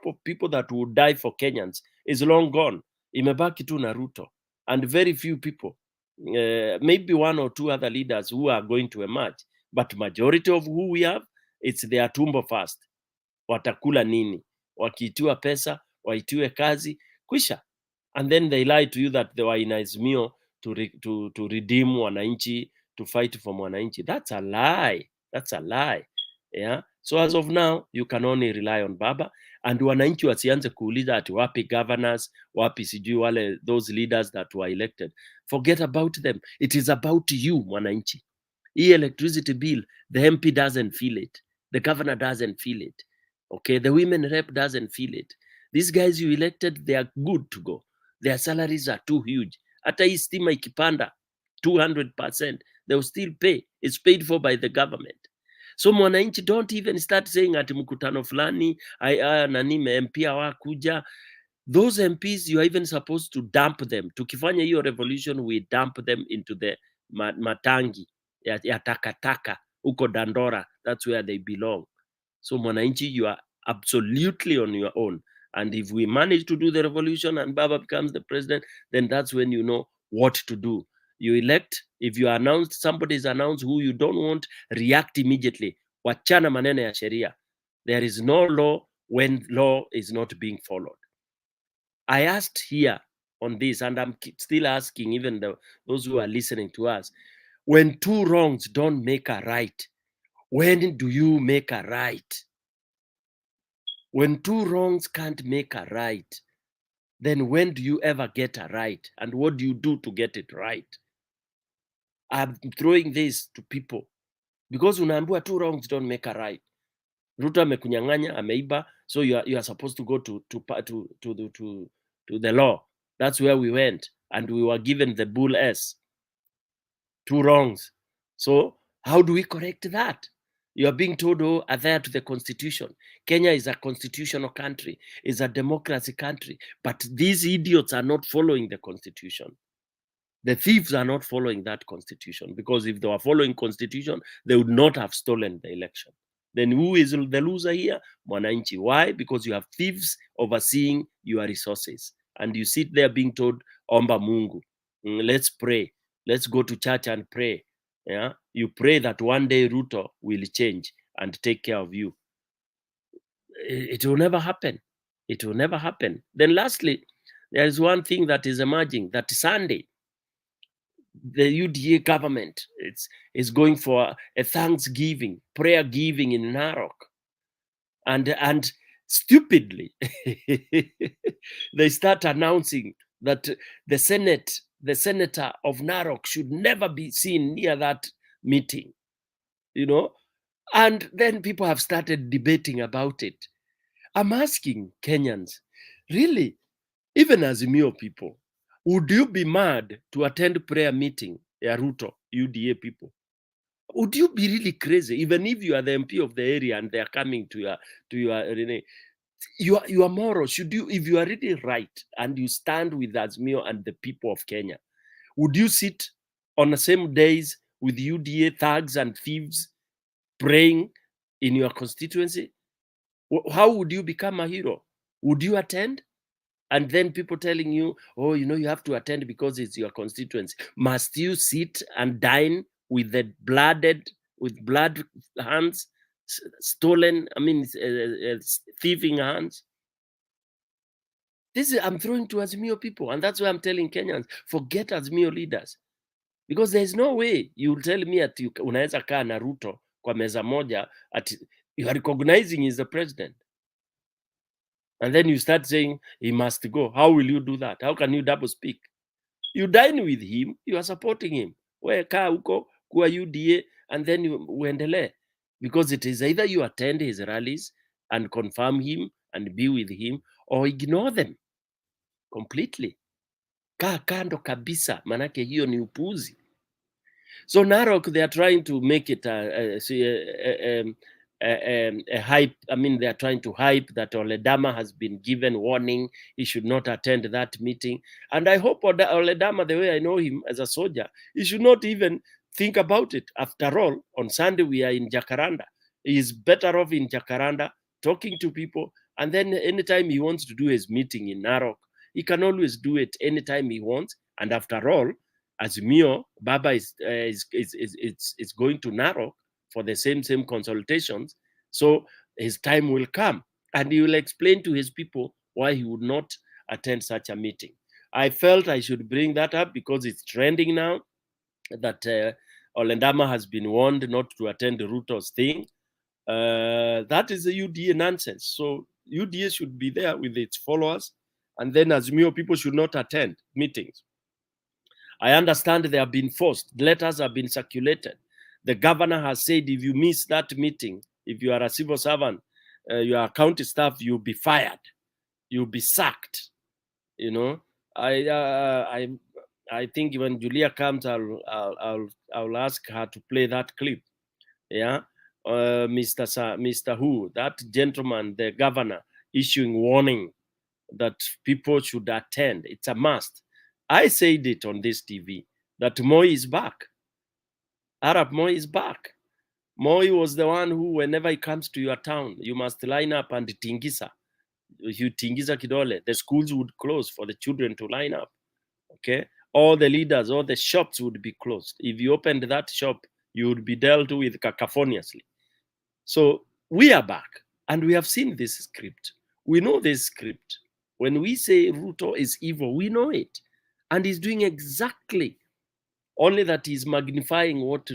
of people that would die for Kenyans is long gone. Imebaki tu na Ruto and very few people, maybe one or two other leaders who are going to emerge, but majority of who we have, it's their tumbo first. Watakula nini? Wakiitiwa pesa, waitiwe kazi, kwisha. And then they lie to you that they were in Azimio to redeem wananchi, to fight for wananchi. That's a lie. That's a lie. Yeah. So as of now, you can only rely on Baba, and wananchi wasianze kuuliza ati wapi governors, wapi sijui wale, those leaders that were elected. Forget about them. It is about you, wananchi. Electricity bill, the MP doesn't feel it. The governor doesn't feel it. Okay, the women rep doesn't feel it. These guys you elected, they are good to go. Their salaries are too huge. Hata hii stima ikipanda 200%, they will still pay. It's paid for by the government. So mwananchi, don't even start saying ati mkutano fulani nani MP hawakuja. Those MPs, you are even supposed to dump them. Tukifanya hiyo revolution, we dump them into the matangi ya takataka huko Dandora. That's where they belong. So mwananchi, you are absolutely on your own. And if we manage to do the revolution and Baba becomes the president, then that's when you know what to do. You elect, if you announced, somebody is announced who you don't want, react immediately. Wachana maneno ya sheria. There is no law when law is not being followed. I asked here on this, and I'm still asking even those who are listening to us, when two wrongs don't make a right, when do you make a right? When two wrongs can't make a right, then when do you ever get a right? And what do you do to get it right? I'm throwing this to people because unaambiwa two wrongs don't make a right. Ruto amekunyang'anya, ameiba, so you are supposed to go to the law. That's where we went, and we were given the bull S. Two wrongs. So how do we correct that? You are being told, oh, adhere to the constitution. Kenya is a constitutional country, is a democracy country, but these idiots are not following the constitution. The thieves are not following that constitution, because if they were following constitution, they would not have stolen the election. Then who is the loser here? Mwananchi. Why? Because you have thieves overseeing your resources, and you sit there being told, omba Mungu, let's pray, let's go to church and pray. Yeah, you pray that one day Ruto will change and take care of you. It will never happen. It will never happen. Then lastly, there is one thing that is emerging, that Sunday, the UDA government is going for a Thanksgiving, prayer giving in Narok. And stupidly, they start announcing that the senator of Narok should never be seen near that meeting, and then people have started debating about it. I'm asking Kenyans, really, even Azimio people, would you be mad to attend prayer meeting, Ruto, UDA people? Would you be really crazy, even if you are the MP of the area and they are coming to your moral? Should you, if you are really right and you stand with Azimio and the people of Kenya, would you sit on the same days with UDA thugs and thieves praying in your constituency? How would you become a hero? Would you attend? And then people telling you, oh, you have to attend because it's your constituency. Must you sit and dine with the blood hands, stolen, thieving hands? I'm throwing to Azimio people, and that's why I'm telling Kenyans, forget Azimio leaders, because there's no way you'll tell me that unaweza kaa na Ruto kwa meza moja at you are recognizing he's the president, and then you start saying he must go. How will you do that? How can you double speak? You dine with him, you are supporting him. Wewe kaa huko kuwa UDA, and then uendelee, because it is either you attend his rallies and confirm him and be with him, or ignore them completely. Kaa kando kabisa, manake hiyo ni upuzi. So Narok, they are trying to make it a hype. They are trying to hype that Oledama has been given warning he should not attend that meeting. And I hope Oledama, the way I know him as a soldier, he should not even think about it. After all, on Sunday we are in Jacaranda. He is better off in Jacaranda talking to people And then anytime he wants to do his meeting in Narok, he can always do it anytime he wants. And after all, Azimio, Baba is going to Narok for the same consultations. So his time will come, and he will explain to his people why he would not attend such a meeting. I felt I should bring that up because it's trending now that Olendama has been warned not to attend Ruto's thing. That is the UDA nonsense. So UDA should be there with its followers, and then Azimio people should not attend meetings. I understand they have been forced. Letters have been circulated. The governor has said if you miss that meeting, if you are a civil servant, you are county staff, you'll be fired. You'll be sacked. You know, I think when Julia comes, I'll ask her to play that clip. Yeah, Mr. Who, that gentleman, the governor, issuing warning that people should attend. It's a must. I said it on this TV that Moi is back. Arab Moi is back. Moi was the one who, whenever he comes to your town, you must line up and tingisa. You tingisa kidole, the schools would close for the children to line up. Okay, all the leaders, all the shops would be closed. If you opened that shop, you would be dealt with cacophoniously. So we are back, and we have seen this script. We know this script. When we say Ruto is evil, we know it. And he's doing exactly, only that he's magnifying what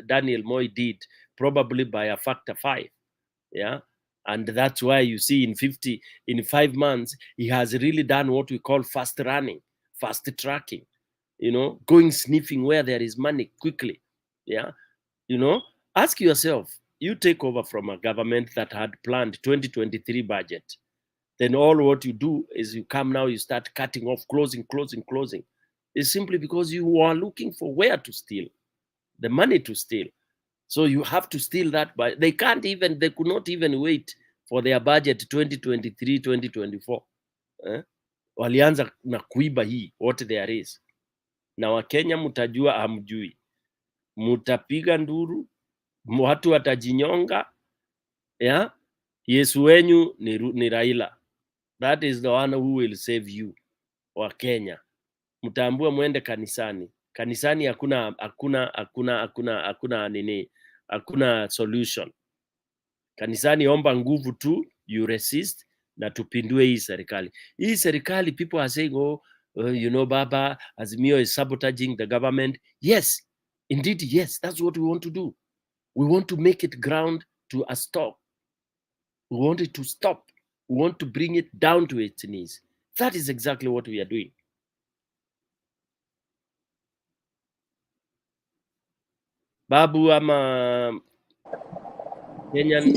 Daniel Moi did, probably by a factor 5. Yeah. And that's why you see in 5 months, he has really done what we call fast running, fast tracking, going sniffing where there is money quickly. Yeah. Ask yourself, you take over from a government that had planned 2023 budget. Then all what you do is you come now, you start cutting off, closing. It's simply because you are looking for where to steal, the money to steal. So you have to steal that. But they could not even wait for their budget 2023, 2024. Walianza na kuiba hii, what there is. Na Wakenya mutajua hamjui. Mutapiga nduru, watu watajinyonga. Yeah? Yesu wenyu ni Raila. That is the one who will save you, wa Kenya. Mtaambua mwende kanisani. Kanisani hakuna solution. Kanisani omba nguvu tu, you resist, na tupindue hii serikali. Hii serikali, people are saying, Baba, Azimio is sabotaging the government. Yes, indeed, yes, that's what we want to do. We want to make it ground to a stop. We want it to stop. We want to bring it down to its knees. That is exactly what we are doing. Babu ama Kenyan.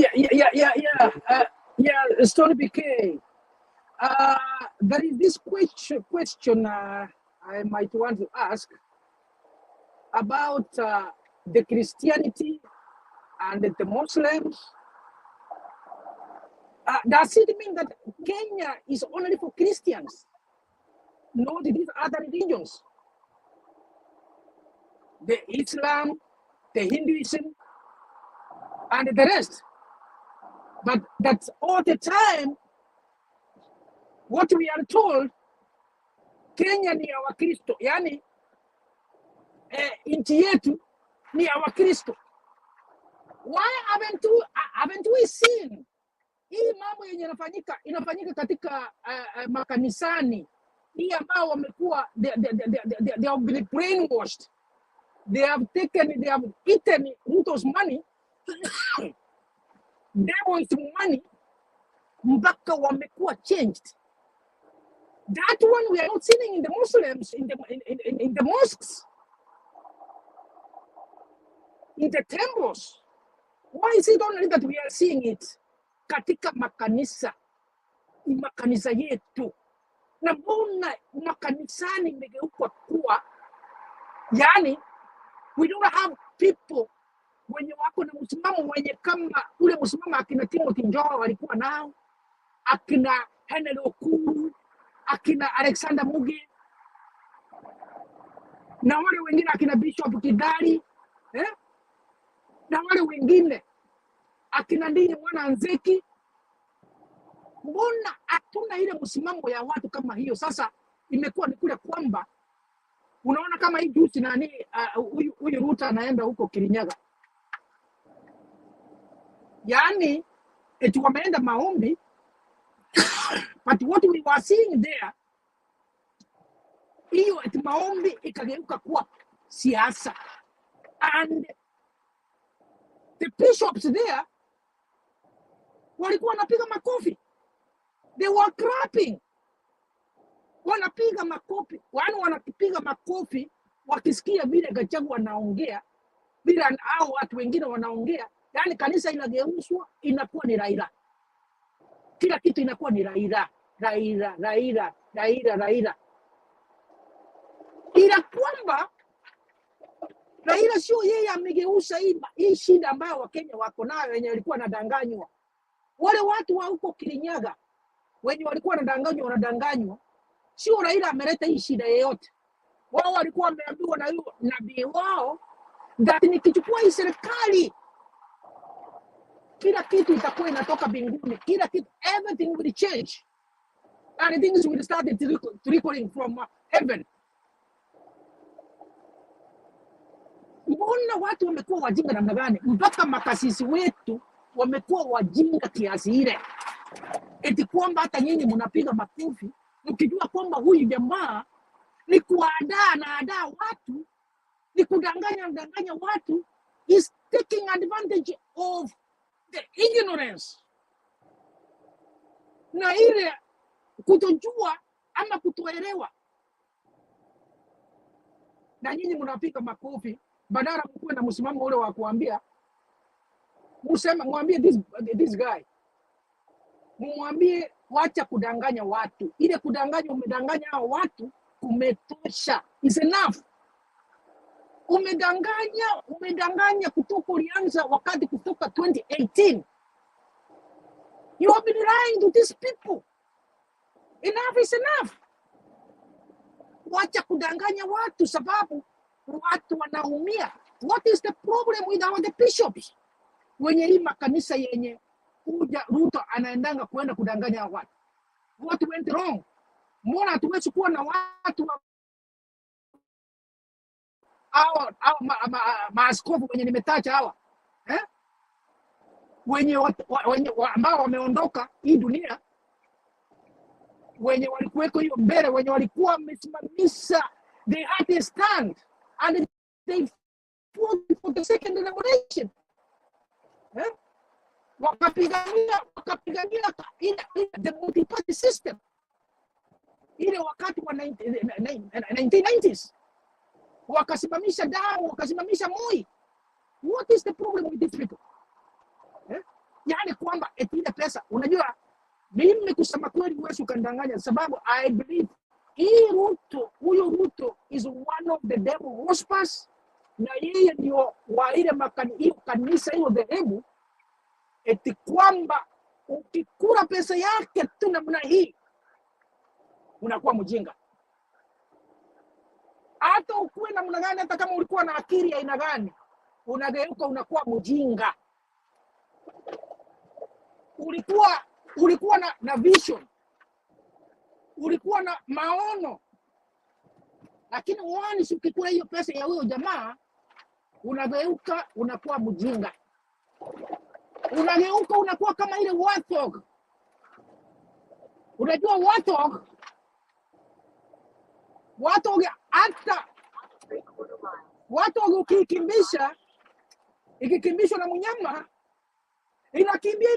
Yeah. Story BK. There is this question I might want to ask about the Christianity and the Muslims. Does it mean that Kenya is only for Christians, not these other religions? The Islam, the Hinduism, and the rest. But that's all the time what we are told, Kenya ni ya Wakristo, yani nchi yetu ni ya Wakristo. Why haven't we seen hii mambo yenye inafanyika katika makanisani, hii ambao wamekuwa they have been brainwashed, they have eaten Ruto's money, devil's money, mpaka wamekuwa changed. That one we are not seeing in the Muslims, in the mosques, in the temples. Why is it only that we are seeing it katika makanisa yetu? Na mbona makanisani imegeuka kuwa, yani we don't have people wenye wako na msimamo wenye kama ule msimamo akina Timothy Njoro walikuwa nao, akina Henry Okuru, akina Alexander Muge, na wale wengine akina Bishop Kidali, na wale wengine akina Ndini Mwana Nzeki. Mbona hatuna ile msimamo ya watu kama hiyo? Sasa imekuwa ni kule kwamba unaona kama hii juzi nani huyu Ruto anaenda huko Kirinyaga, yani eti wameenda maombi, but what we were seeing there, hiyo eti maombi ikageuka kuwa siasa, and the bishops there walikuwa wanapiga makofi, they were clapping, wanapiga makofi, wanapiga makofi wakisikia vile Gachagua wanaongea, vile hao watu wengine wanaongea. Yani kanisa inageuzwa inakuwa ni Raila, kila kitu inakuwa ni Raila, Raila, Raila, Raila, Raila, ila kwamba Raila sio yeye amegeuza hii shida ambayo Wakenya wako nayo, wenye walikuwa wanadanganywa. Wale watu wa huko Kirinyaga wenye walikuwa wanadanganywa, sio Raila ameleta hii shida yoyote. Wao walikuwa wameambiwa na yule nabii wao that nikichukua hii serikali kila kitu itakuwa inatoka mbinguni, kila kitu, everything will change and things will start trickling from heaven. Mbona watu wamekuwa wajinga namna gani? Mpaka makasisi wetu wamekuwa wajinga kiasi ile, eti kwamba hata nyinyi mnapiga makofi mkijua kwamba huyu jamaa ni kuandaa watu, ni kudanganya watu, is taking advantage of the ignorance na ile kutojua ama kutoelewa, na nyinyi mnapiga makofi badala mkuwe na msimamo ule wa kuambia, mwambie this guy, mwambie wacha kudanganya watu. Ile kudanganya, umedanganya hao watu, kumetosha, is enough. Umedanganya kutoka ulianza wakati kutoka 2018. You have been lying to these people. Enough is enough. Wacha kudanganya watu sababu watu wanaumia. What is the problem with our bishops? Wenye hii makanisa yenye Ruto anaendanga kuenda kudanganya watu. What went wrong? Mbona hatuwezi kuwa na watu maaskofu wenye nimetaja hawa, wenye ambao wameondoka hii dunia, wenye walikuweko hiyo mbele, wenye walikuwa wamesimamisha, they had a stand and they fought for the second denomination, wakapigania the multi-party system ile wakati wa 1990s, wakasimamisha damu, wakasimamisha Moi. What is the problem with these people? Yani kwamba ile pesa, unajua mimi kusema kweli huwezi ukandanganya, sababu I believe huyo Ruto is one of the devil worshippers, na yeye ndio wa ile kanisa hiyo dhehebu, eti kwamba ukikula pesa yake tu namna hii unakuwa mjinga. Hata ukuwe namna gani, hata kama ulikuwa na akili ya aina gani, unageuka unakuwa mjinga. Ulikuwa na vision, ulikuwa na maono, lakini once ukikula hiyo pesa ya huyo jamaa, unageuka unakuwa mjinga. Unageuka unakuwa kama ile warthog. Unajua warthog hata warthog ikikimbishwa na mnyama inakimbia,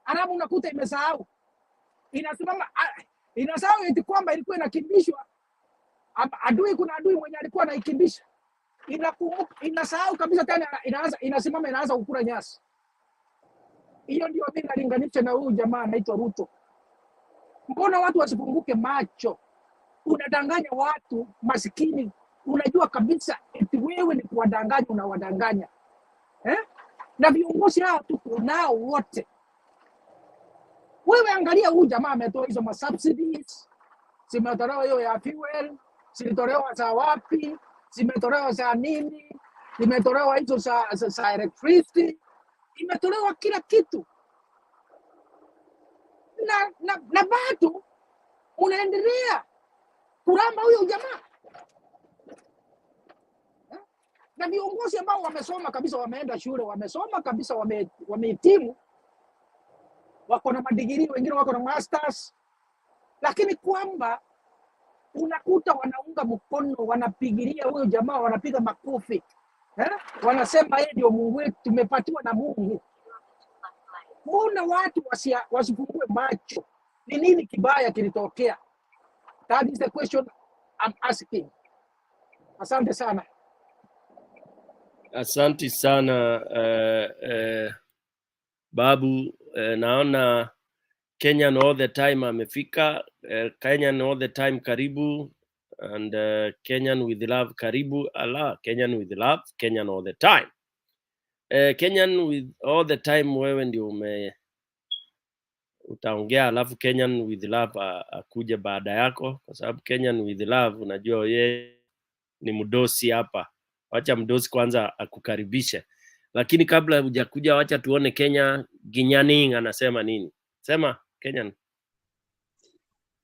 alafu unakuta imesahau, inasimama, inasahau eti kwamba ilikuwa inakimbishwa. Kuna adui mwenye alikuwa anaikimbisha, inasahau kabisa, tena inasimama, inaanza kukula nyasi. Hiyo ndio mimi nalinganisha na huyu jamaa anaitwa Ruto. Mbona watu wasifunguke macho? Unadanganya watu masikini, unajua kabisa eti wewe ni kuwadanganya, unawadanganya. Na viongozi hao tuko nao wote. Wewe angalia huyu jamaa ametoa hizo subsidies, zimetolewa hiyo ya fuel, zilitolewa za wapi, zimetolewa za nini, zimetolewa hizo za electricity, imetolewa kila kitu. na bado unaendelea kuramba huyo jamaa. Na viongozi ambao wamesoma kabisa, wameenda shule, wamesoma kabisa, wamehitimu, wako na madigiri, wengine wako na masters, lakini kwamba unakuta wanaunga mkono, wanapigilia huyo jamaa, wanapiga makofi, wanasema yeye ndio Mungu wetu, tumepatiwa na Mungu. Mbona watu wasifungue macho? Ni nini kibaya kilitokea? That is the question I'm asking. Asante sana. Asante sana Babu. Naona Kenyan all the time amefika. Kenyan all the time karibu, and Kenyan with love karibu. Allah, Kenyan with love, Kenyan all the time. Kenyan with all the time, wewe ndio utaongea, alafu Kenyan with love akuje baada yako, kwa sababu Kenyan with love unajua yeye ni mdosi hapa. Wacha mdosi kwanza akukaribishe, lakini kabla hujakuja wacha tuone Kenya Ginyaning anasema nini. Sema Kenyan.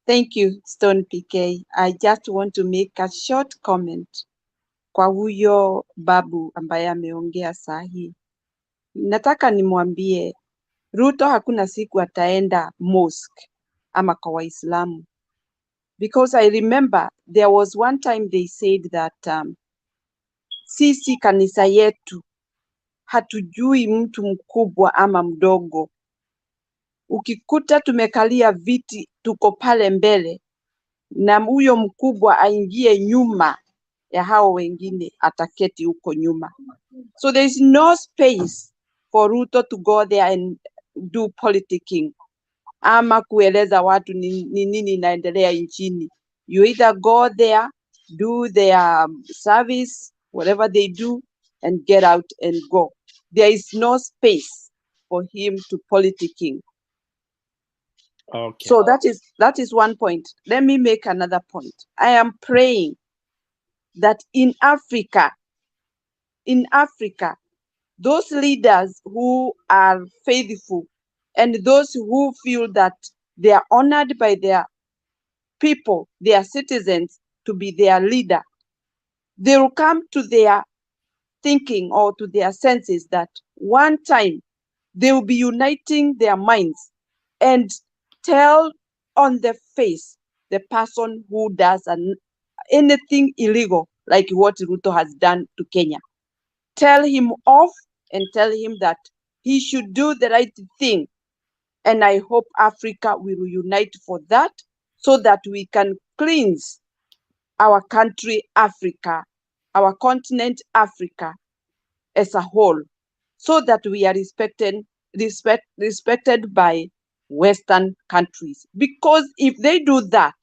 Thank you, Stone PK. I just want to make a short comment kwa huyo babu ambaye ameongea saa hii. Nataka nimwambie Ruto hakuna siku ataenda mosque ama kwa Waislamu. Because I remember there was one time they said that sisi kanisa yetu hatujui mtu mkubwa ama mdogo. Ukikuta tumekalia viti tuko pale mbele na huyo mkubwa aingie nyuma ya hao wengine, ataketi huko nyuma. So there is no space for Ruto to go there and do politicking ama kueleza watu ni nini inaendelea nchini. You either go there, do their service, whatever they do, and get out and go. There is no space for him to politicking. Okay. So that is one point. Let me make another point. I am praying that in Africa, those leaders who are faithful and those who feel that they are honored by their people, their citizens, to be their leader, they will come to their thinking or to their senses that one time they will be uniting their minds and tell on the face the person who does anything illegal like what Ruto has done to Kenya. Tell him off and tell him that he should do the right thing. And I hope Africa will unite for that so that we can cleanse our country, Africa, our continent, Africa as a whole, so that we are respected by Western countries. Because if they do that,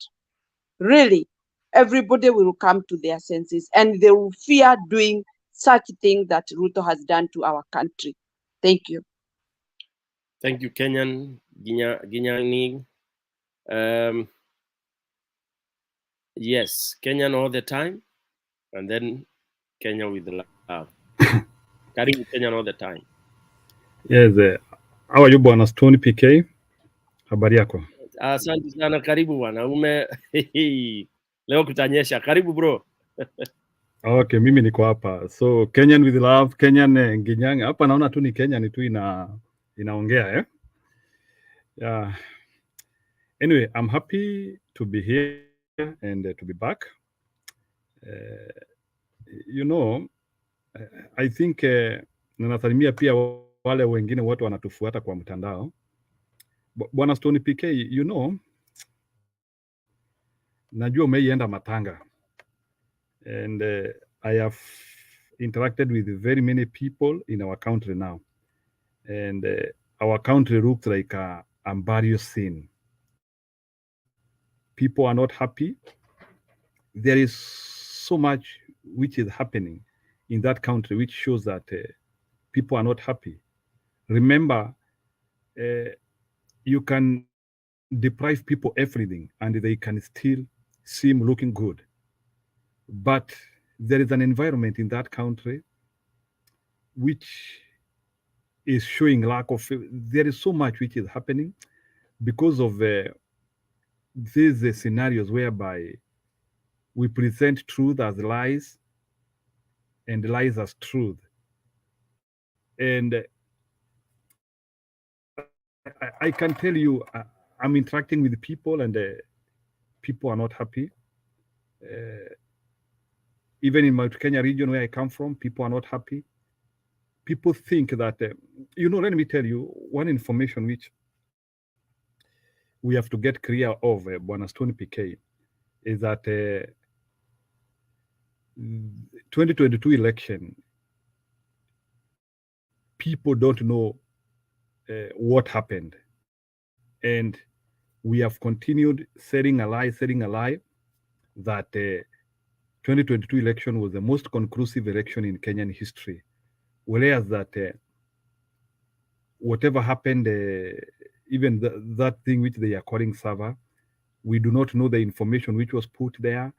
really, everybody will come to their senses and they will fear doing such thing that Ruto has done to our country. Thank you. Thank you, Kenyan Ginyaning. Yes, Kenyan all the time, and then Kenya with love. Karibu Kenyan all the time. Yes, how are you bwana Stone PK? Habari yako? Asante sana, karibu bwana. Leo kutanyesha. Karibu bro. Okay, mimi niko hapa. So Kenyan with love, Kenyan Ginyang. Hapa naona tu ni Kenyan tu inaongea eh? Yeah. Anyway, I'm happy to be here and to be back. You know, I think ninasalimia pia wale wengine wote wanatufuata kwa mtandao. Bwana Stone PK, you know, najua umeienda matanga. And I have interacted with very many people in our country now. And our country looks like a burial scene. People are not happy. There is so much which is happening in that country, which shows that people are not happy. Remember, you can deprive people everything and they can still seem looking good. But there is an environment in that country which is showing lack of, there is so much which is happening, because of these scenarios whereby we present truth as lies and lies as truth. And I can tell you, I'm interacting with people, and people are not happy. Even in Mount Kenya region where I come from, people are not happy. People think that, let me tell you one information which we have to get clear of, Bwana Stone PK, is that 2022 election, people don't know what happened. And we have continued setting a lie, that 2022 election was the most conclusive election in Kenyan history. Whereas that whatever happened, even that thing which they are calling server, we do not know the information which was put there.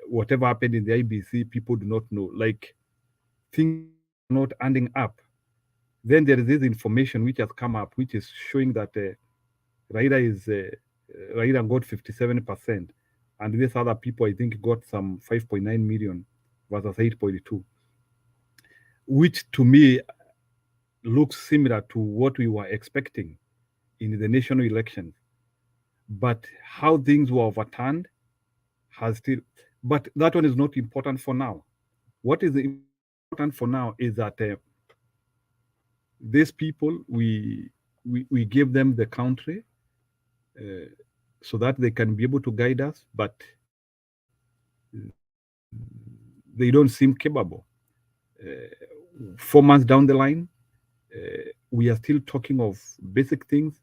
Whatever happened in the IBC, people do not know. Like, things are not ending up. Then there is this information which has come up, which is showing that Raila got 57%, and these other people, I think, got some 5.9 million versus 8.2, which to me looks similar to what we were expecting in the national elections. But how things were overturned has still. But that one is not important for now. What is important for now is that these people, we give them the country so that they can be able to guide us, but they don't seem capable. 4 months down the line, we are still talking of basic things,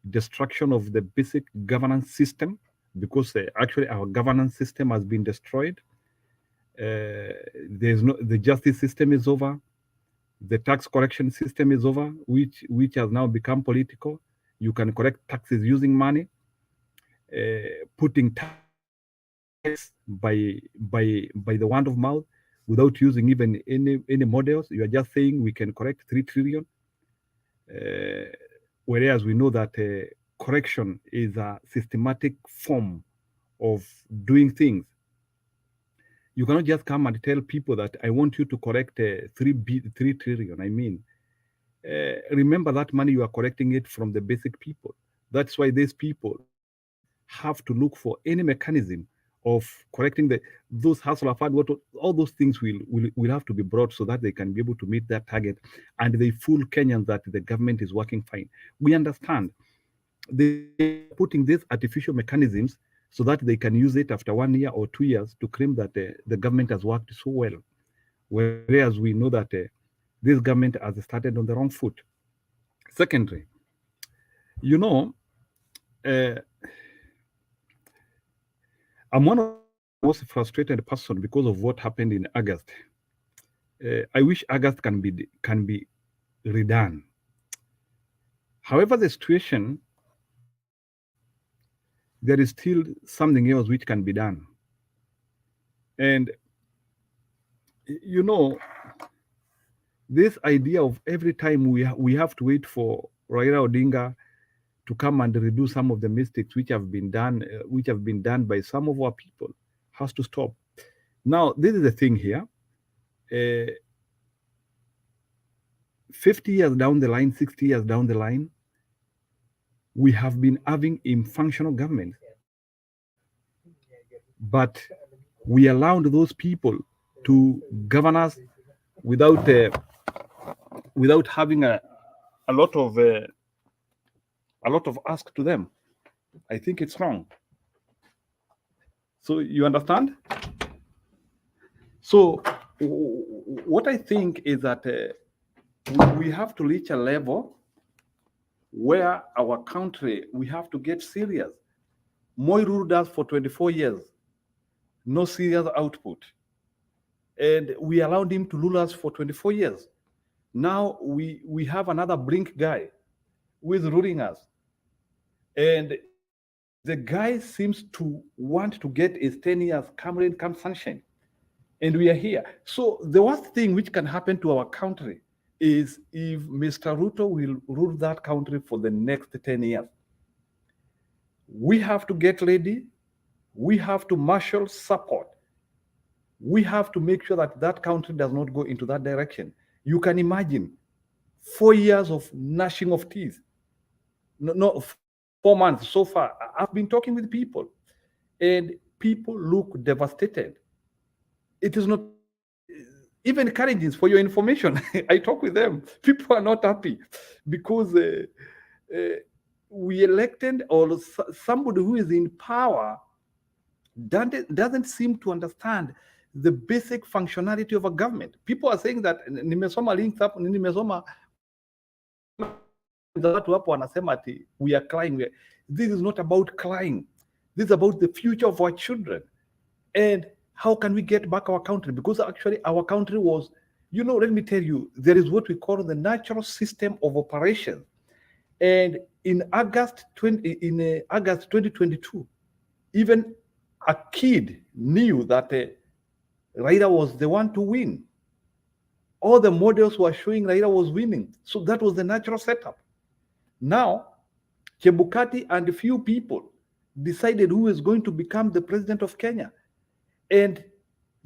destruction of the basic governance system, because actually our governance system has been destroyed. The justice system is over. The tax collection system is over, which has now become political. You can collect taxes using money, putting tax by the word of mouth, without using even any models. You are just saying we can collect 3 trillion, whereas we know that correction is a systematic form of doing things. You cannot just come and tell people that I want you to correct 3 trillion. I mean, remember that money, you are collecting it from the basic people. That's why these people have to look for any mechanism of correcting those hustle of hard work. All those things will have to be brought so that they can be able to meet that target, and they fool Kenyans that the government is working fine. We understand they are putting these artificial mechanisms so that they can use it after 1 year or 2 years to claim that the government has worked so well, whereas we know that this government has started on the wrong foot. Secondly, I'm one of the most frustrated person because of what happened in August. I wish August can be redone. However, the situation, there is still something else which can be done. And this idea of every time we have to wait for Raila Odinga to come and redo some of the mistakes which have been done by some of our people has to stop. Now, this is the thing here. 50 years down the line, 60 years down the line, we have been having a functional government. But we allowed those people to govern us without having a lot of ask to them. I think it's wrong. So you understand? So what I think is that we have to reach a level where our country, we have to get serious. Moi ruled us for 24 years, no serious output. And we allowed him to rule us for 24 years. Now we have another blink guy who is ruling us. And the guy seems to want to get his 10 years come rain, come sunshine. And we are here. So the worst thing which can happen to our country is if Mr. Ruto will rule that country for the next 10 years. We have to get ready. We have to marshal support. We have to make sure that that country does not go into that direction. You can imagine 4 years of gnashing of teeth. No, 4 months so far. I've been talking with people, and people look devastated. It is not even Kenyans, for your information. I talk with them. People are not happy because uh, we elected or somebody who is in power doesn't seem to understand the basic functionality of a government. People are saying that nimesoma links hapo, nimesoma watu hapo wanasema ati we are crying. This is not about crying. This is about the future of our children. And how can we get back our country? Because actually our country was, let me tell you, there is what we call the natural system of operation. And in August 2022, even a kid knew that Raila was the one to win. All the models were showing Raila was winning. So that was the natural setup. Now, Chebukati and a few people decided who is going to become the president of Kenya and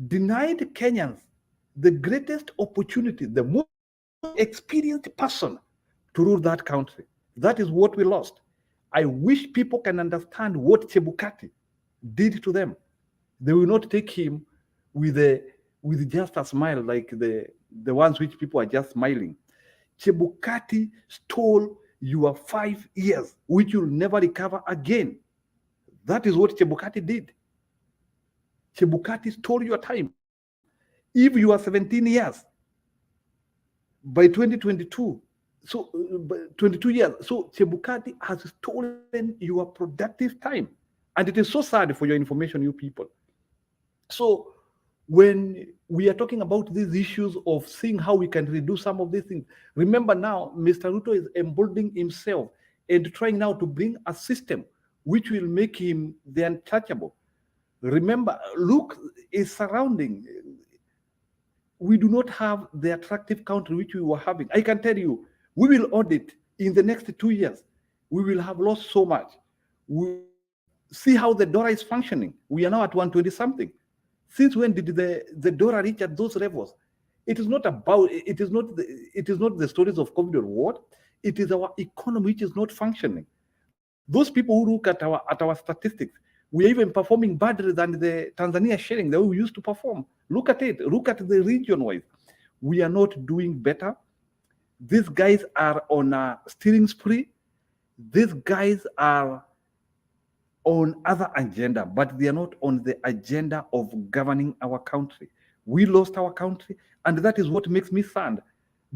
denied Kenyans the greatest opportunity, the most experienced person to rule that country. That is what we lost. I wish people can understand what Chebukati did to them. They will not take him with just a smile like the ones which people are just smiling. Chebukati stole your 5 years, which you'll never recover again. That is what Chebukati did. Chebukati stole your time. If you are 17 years, by 2022, so 22 years, so Chebukati has stolen your productive time. And it is so sad, for your information, you people. So when we are talking about these issues of seeing how we can reduce some of these things, remember now, Mr. Ruto is emboldening himself and trying now to bring a system which will make him the untouchable. Remember, look, is surrounding. We do not have the attractive country which we were having. I can tell you, we will audit in the next 2 years. We will have lost so much. We see how the dollar is functioning. We are now at 120 something. Since when did the dollar reach at those levels? It is not the stories of COVID or what. It is our economy which is not functioning. Those people who look at our statistics, we are even performing badly than the Tanzania sharing that we used to perform. Look at it. Look at the region wise. We are not doing better. These guys are on a steering spree. These guys are on other agenda, but they are not on the agenda of governing our country. We lost our country, and that is what makes me sad.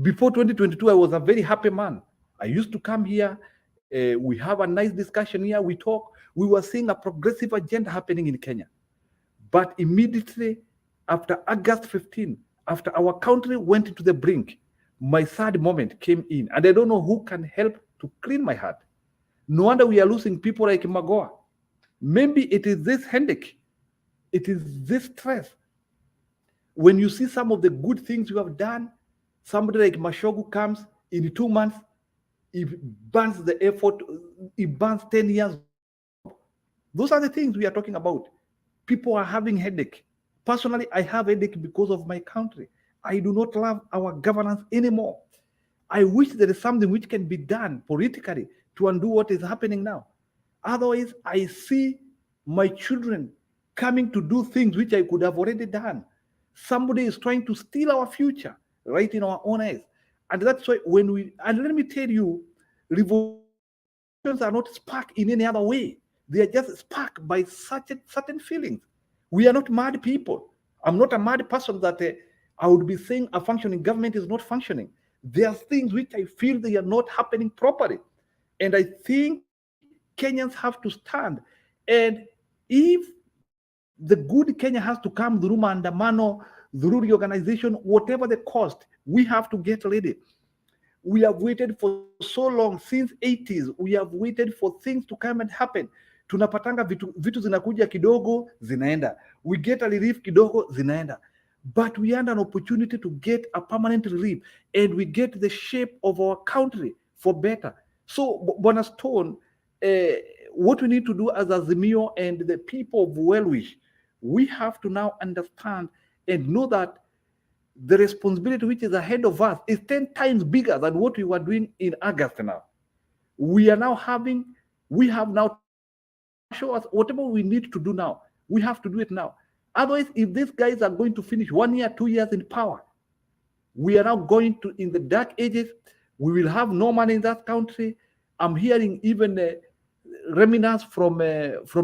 Before 2022, I was a very happy man. I used to come here. We have a nice discussion here. We talk. We were seeing a progressive agenda happening in Kenya. But immediately after August 15, after our country went to the brink, my sad moment came in. And I don't know who can help to clean my heart. No wonder we are losing people like Magoa. Maybe it is this headache. It is this stress. When you see some of the good things you have done, somebody like Mashogu comes in 2 months, he burns the effort, he burns 10 years. Those are the things we are talking about. People are having headache. Personally, I have headache because of my country. I do not love our governance anymore. I wish there is something which can be done politically to undo what is happening now. Otherwise, I see my children coming to do things which I could have already done. Somebody is trying to steal our future right in our own eyes. And that's why and let me tell you, revolutions are not sparked in any other way. They are just sparked by certain feelings. We are not mad people. I'm not a mad person that I would be saying a functioning government is not functioning. There are things which I feel they are not happening properly. And I think Kenyans have to stand. And if the good Kenya has to come through maandamano, through reorganization, whatever the cost, we have to get ready. We have waited for so long, since 80s. We have waited for things to come and happen. Tunapatanga vitu zinakuja kidogo, zinaenda. We get a relief kidogo, zinaenda. But we had an opportunity to get a permanent relief, and we get the shape of our country for better. So, Bwana Stone, what we need to do as Azimio and the people of Well-Wish, we have to now understand and know that the responsibility which is ahead of us is 10 times bigger than what we were doing in August now. We have now to show us whatever we need to do now. We have to do it now. Otherwise, if these guys are going to finish 1 year, 2 years in power, we are now going to in the dark ages. We will have no money in that country. I'm hearing even remittance from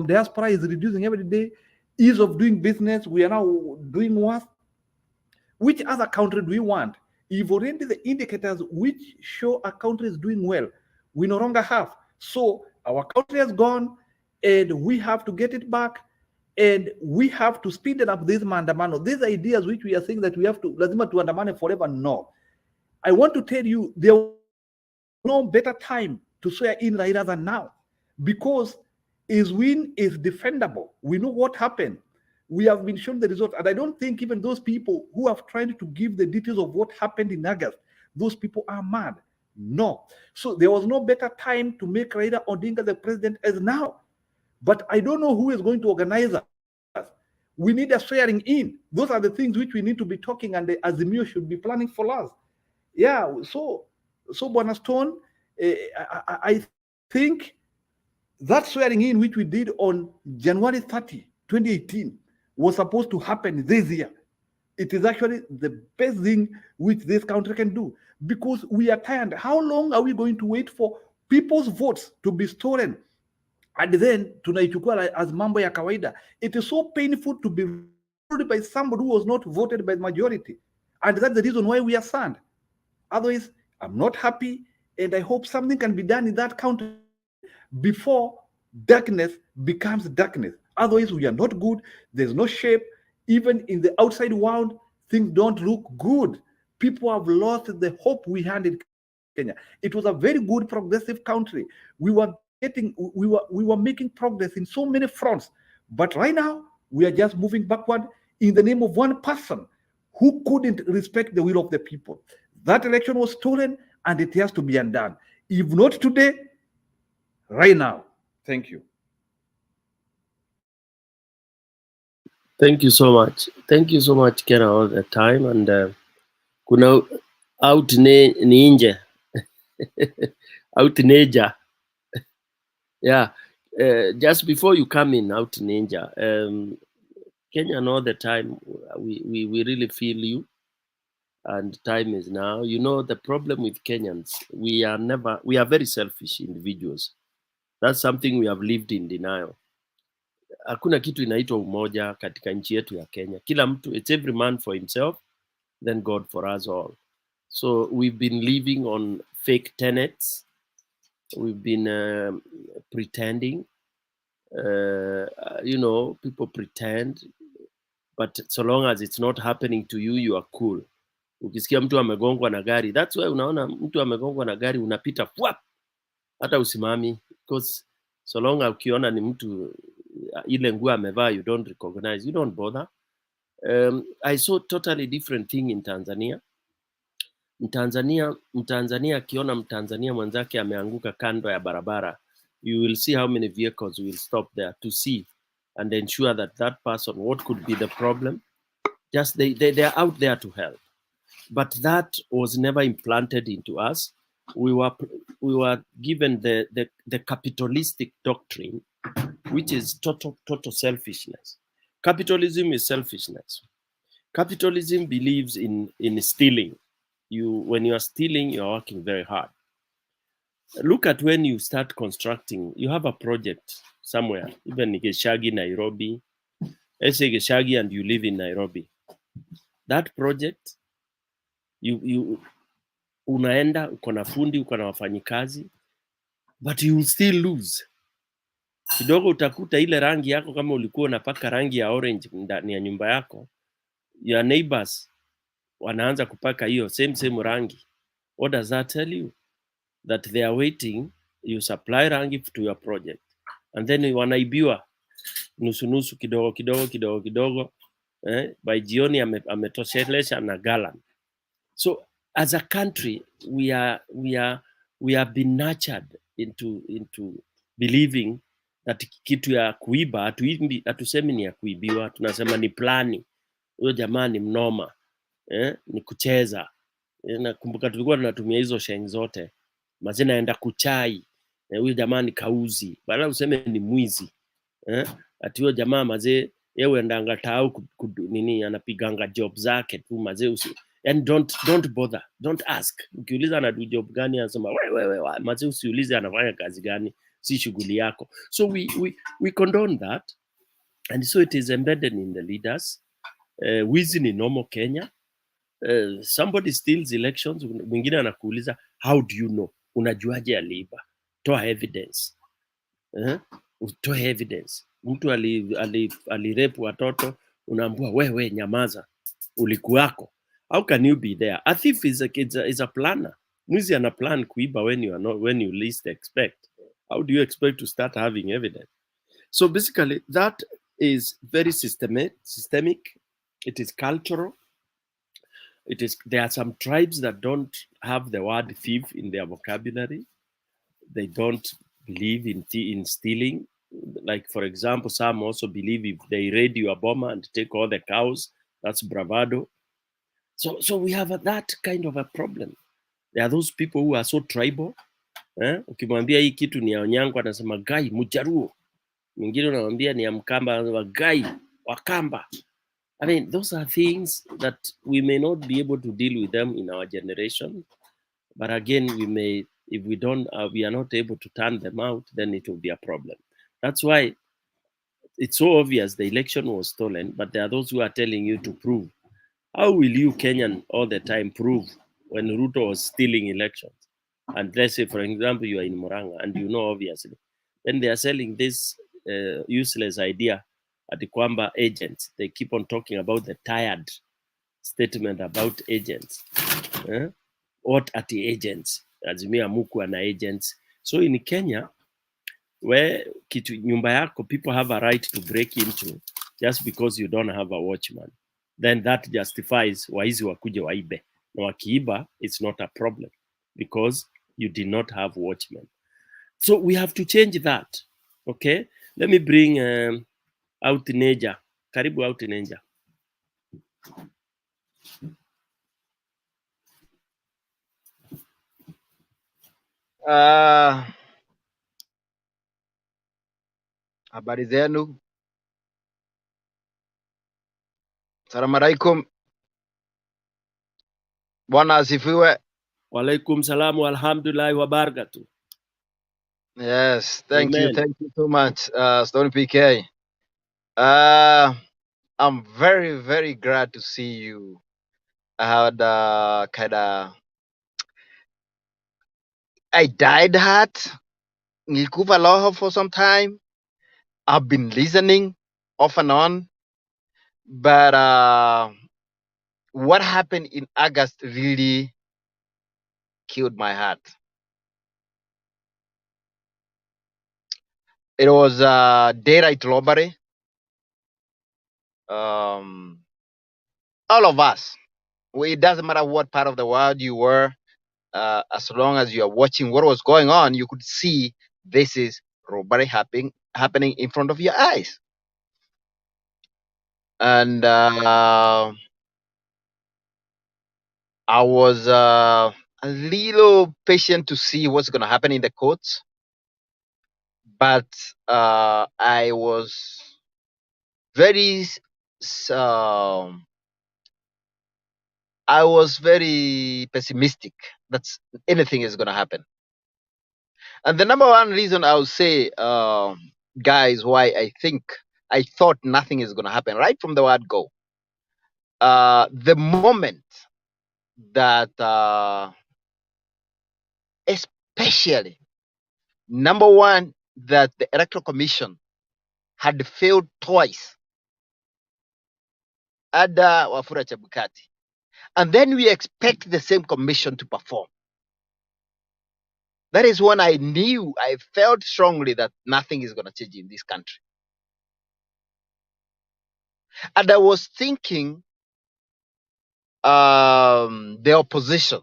diaspora is reducing every day. Ease of doing business, we are now doing worse. Which other country do we want? If already the indicators which show a country is doing well, we no longer have. So our country has gone, and we have to get it back, and we have to speed up this maandamano. These ideas which we are saying that we have to lazima tuandamane forever. No, I want to tell you there was no better time to swear in Raila than now, because his win is defendable. We know what happened. We have been shown the result, and I don't think even those people who have tried to give the details of what happened in August, those people are mad. No. So there was no better time to make Raila Odinga the president as now. But I don't know who is going to organize us. We need a swearing in. Those are the things which we need to be talking, and the Azimio should be planning for us. Yeah, so Bwana Stone, I think that swearing in which we did on January 30, 2018, was supposed to happen this year. It is actually the best thing which this country can do, because we are tired. How long are we going to wait for people's votes to be stolen? And then tunaichukua as mambo ya kawaida. It is so painful to be voted by somebody who was not voted by the majority. And that's the reason why we are sad. Otherwise, I'm not happy, and I hope something can be done in that country before darkness becomes darkness. Otherwise, we are not good. There's no shape. Even in the outside world, things don't look good. People have lost the hope we had in Kenya. It was a very good, progressive country. We were making progress in so many fronts. But right now, we are just moving backward in the name of one person who couldn't respect the will of the people. That election was stolen, and it has to be undone. If not today, right now. Thank you. Thank you so much. Thank you so much, Kena, all the time. And kuna out ni nje. Out ninja. Yeah. Just before you come in, out ninja. Kenyan all the time, we really feel you, and time is now. You know, the problem with Kenyans, we are very selfish individuals. That's something we have lived in denial. Hakuna kitu inaitwa umoja katika nchi yetu ya Kenya. Kila mtu, it's every man for himself, then God for us all. So we've been living on fake tenets. We've been pretending. You know, people pretend, but so long as it's not happening to you, you are cool. Ukisikia mtu amegongwa na gari, that's why unaona mtu amegongwa na gari unapita fwap, hata usimami, because so long as ukiona ni mtu ile nguo amevaa, you don't recognize, you don't bother. I saw totally different thing in Tanzania. Mtanzania akiona Mtanzania mwenzake ameanguka kando ya barabara, you will see how many vehicles will stop there to see and ensure that that person, what could be the problem, just they're out there to help. But that was never implanted into us. We were given the capitalistic doctrine, which is total selfishness. Capitalism is selfishness. Capitalism believes in stealing. When you are stealing, you are working very hard. Look at when you start constructing. You have a project somewhere, even in Geshagi, Nairobi. Let's say Geshagi and you live in Nairobi. That project, you unaenda, uko na fundi, uko na wafanyikazi, but you will still lose. Kidogo utakuta ile rangi yako, kama ulikuwa unapaka rangi ya orange ndani ya nyumba yako, your neighbors wanaanza kupaka hiyo same rangi. What does that tell you? That they are waiting, you supply rangi to your project, and then wanaibiwa nusu kidogo, by jioni ametoshelesha na galan. So as a country, we are being nurtured into believing ati kitu ya kuiba, hatusemi ni ya kuibiwa, tunasema ni plani. Huyo jamaa ni mnoma, ni kucheza. Nakumbuka tulikuwa tunatumia hizo sheng zote, mazee naenda kuchai, huyo jamaa ni kauzi, baada useme ni mwizi, ati huyo jamaa mazee yeye endanga tau nini, anapiganga job zake tu mazee. And don't bother, don't ask. Ukiuliza anadu job gani, anasema wewe mazee, usiulize anafanya kazi gani, si shughuli yako. So we condone that, and so it is embedded in the leaders. Wizi ni normal Kenya. Somebody steals elections, mwingine anakuuliza how do you know, unajuaje aliiba? Toa evidence. Utoe evidence. Mtu alirepu watoto, unaambua wewe nyamaza, ulikuwako. How can you be there? A thief is a planner. Mwizi ana plan kuiba when you least expect. How do you expect to start having evidence? So basically that is very systemic. It is cultural. There are some tribes that don't have the word thief in their vocabulary. They don't believe in stealing. Like, for example, some also believe if they raid your boma and take all the cows, that's bravado. So we have that kind of a problem. There are those people who are so tribal. Ukimwambia hii kitu ni ya Onyango, anasema gai Mujaruo. Mwingine unamwambia ni ya Mkamba, anasema gai Wakamba. I mean, those are things that we may not be able to deal with them in our generation. But again, if we are not able to turn them out, then it will be a problem. That's why it's so obvious the election was stolen, but there are those who are telling you to prove. How will you, Kenyan, all the time prove when Ruto was stealing elections? And let's say, for example, you are in Murang'a, and you know, obviously. Then they are selling this useless idea at the Kwamba agents. They keep on talking about the tired statement about agents. What are the agents? Azimia Muku and agents. So in Kenya, where nyumba yako, people have a right to break into just because you don't have a watchman, then that justifies waizi wakuje waibe. Na wakiiba, it's not a problem because you did not have watchmen. So we have to change that. Okay, let me bring out Neja. Karibu out Neja. Habari zenu. Salamu alaikum. Bwana asifiwe. Walaikum salam wa alhamdulillah wa barakatuh. Yes, thank Amen. you. Thank you so much, Stone PK. I'm very, very glad to see you. I had I died hard. Nilikufa roho for some time. I've been listening off and on. But what happened in August really killed my heart. It was daylight robbery. All of us. It doesn't matter what part of the world you were. As long as you are watching what was going on, you could see this is robbery happening in front of your eyes. And I was a little patient to see what's going to happen in the courts. But I was very pessimistic that anything is going to happen. And the number one reason I would say, guys, why I thought nothing is going to happen right from the word go. The moment that, especially, number one, that the Electoral Commission had failed twice. Ada Wafula Chebukati. And then we expect the same commission to perform. That is when I felt strongly that nothing is going to change in this country. And I was thinking the opposition,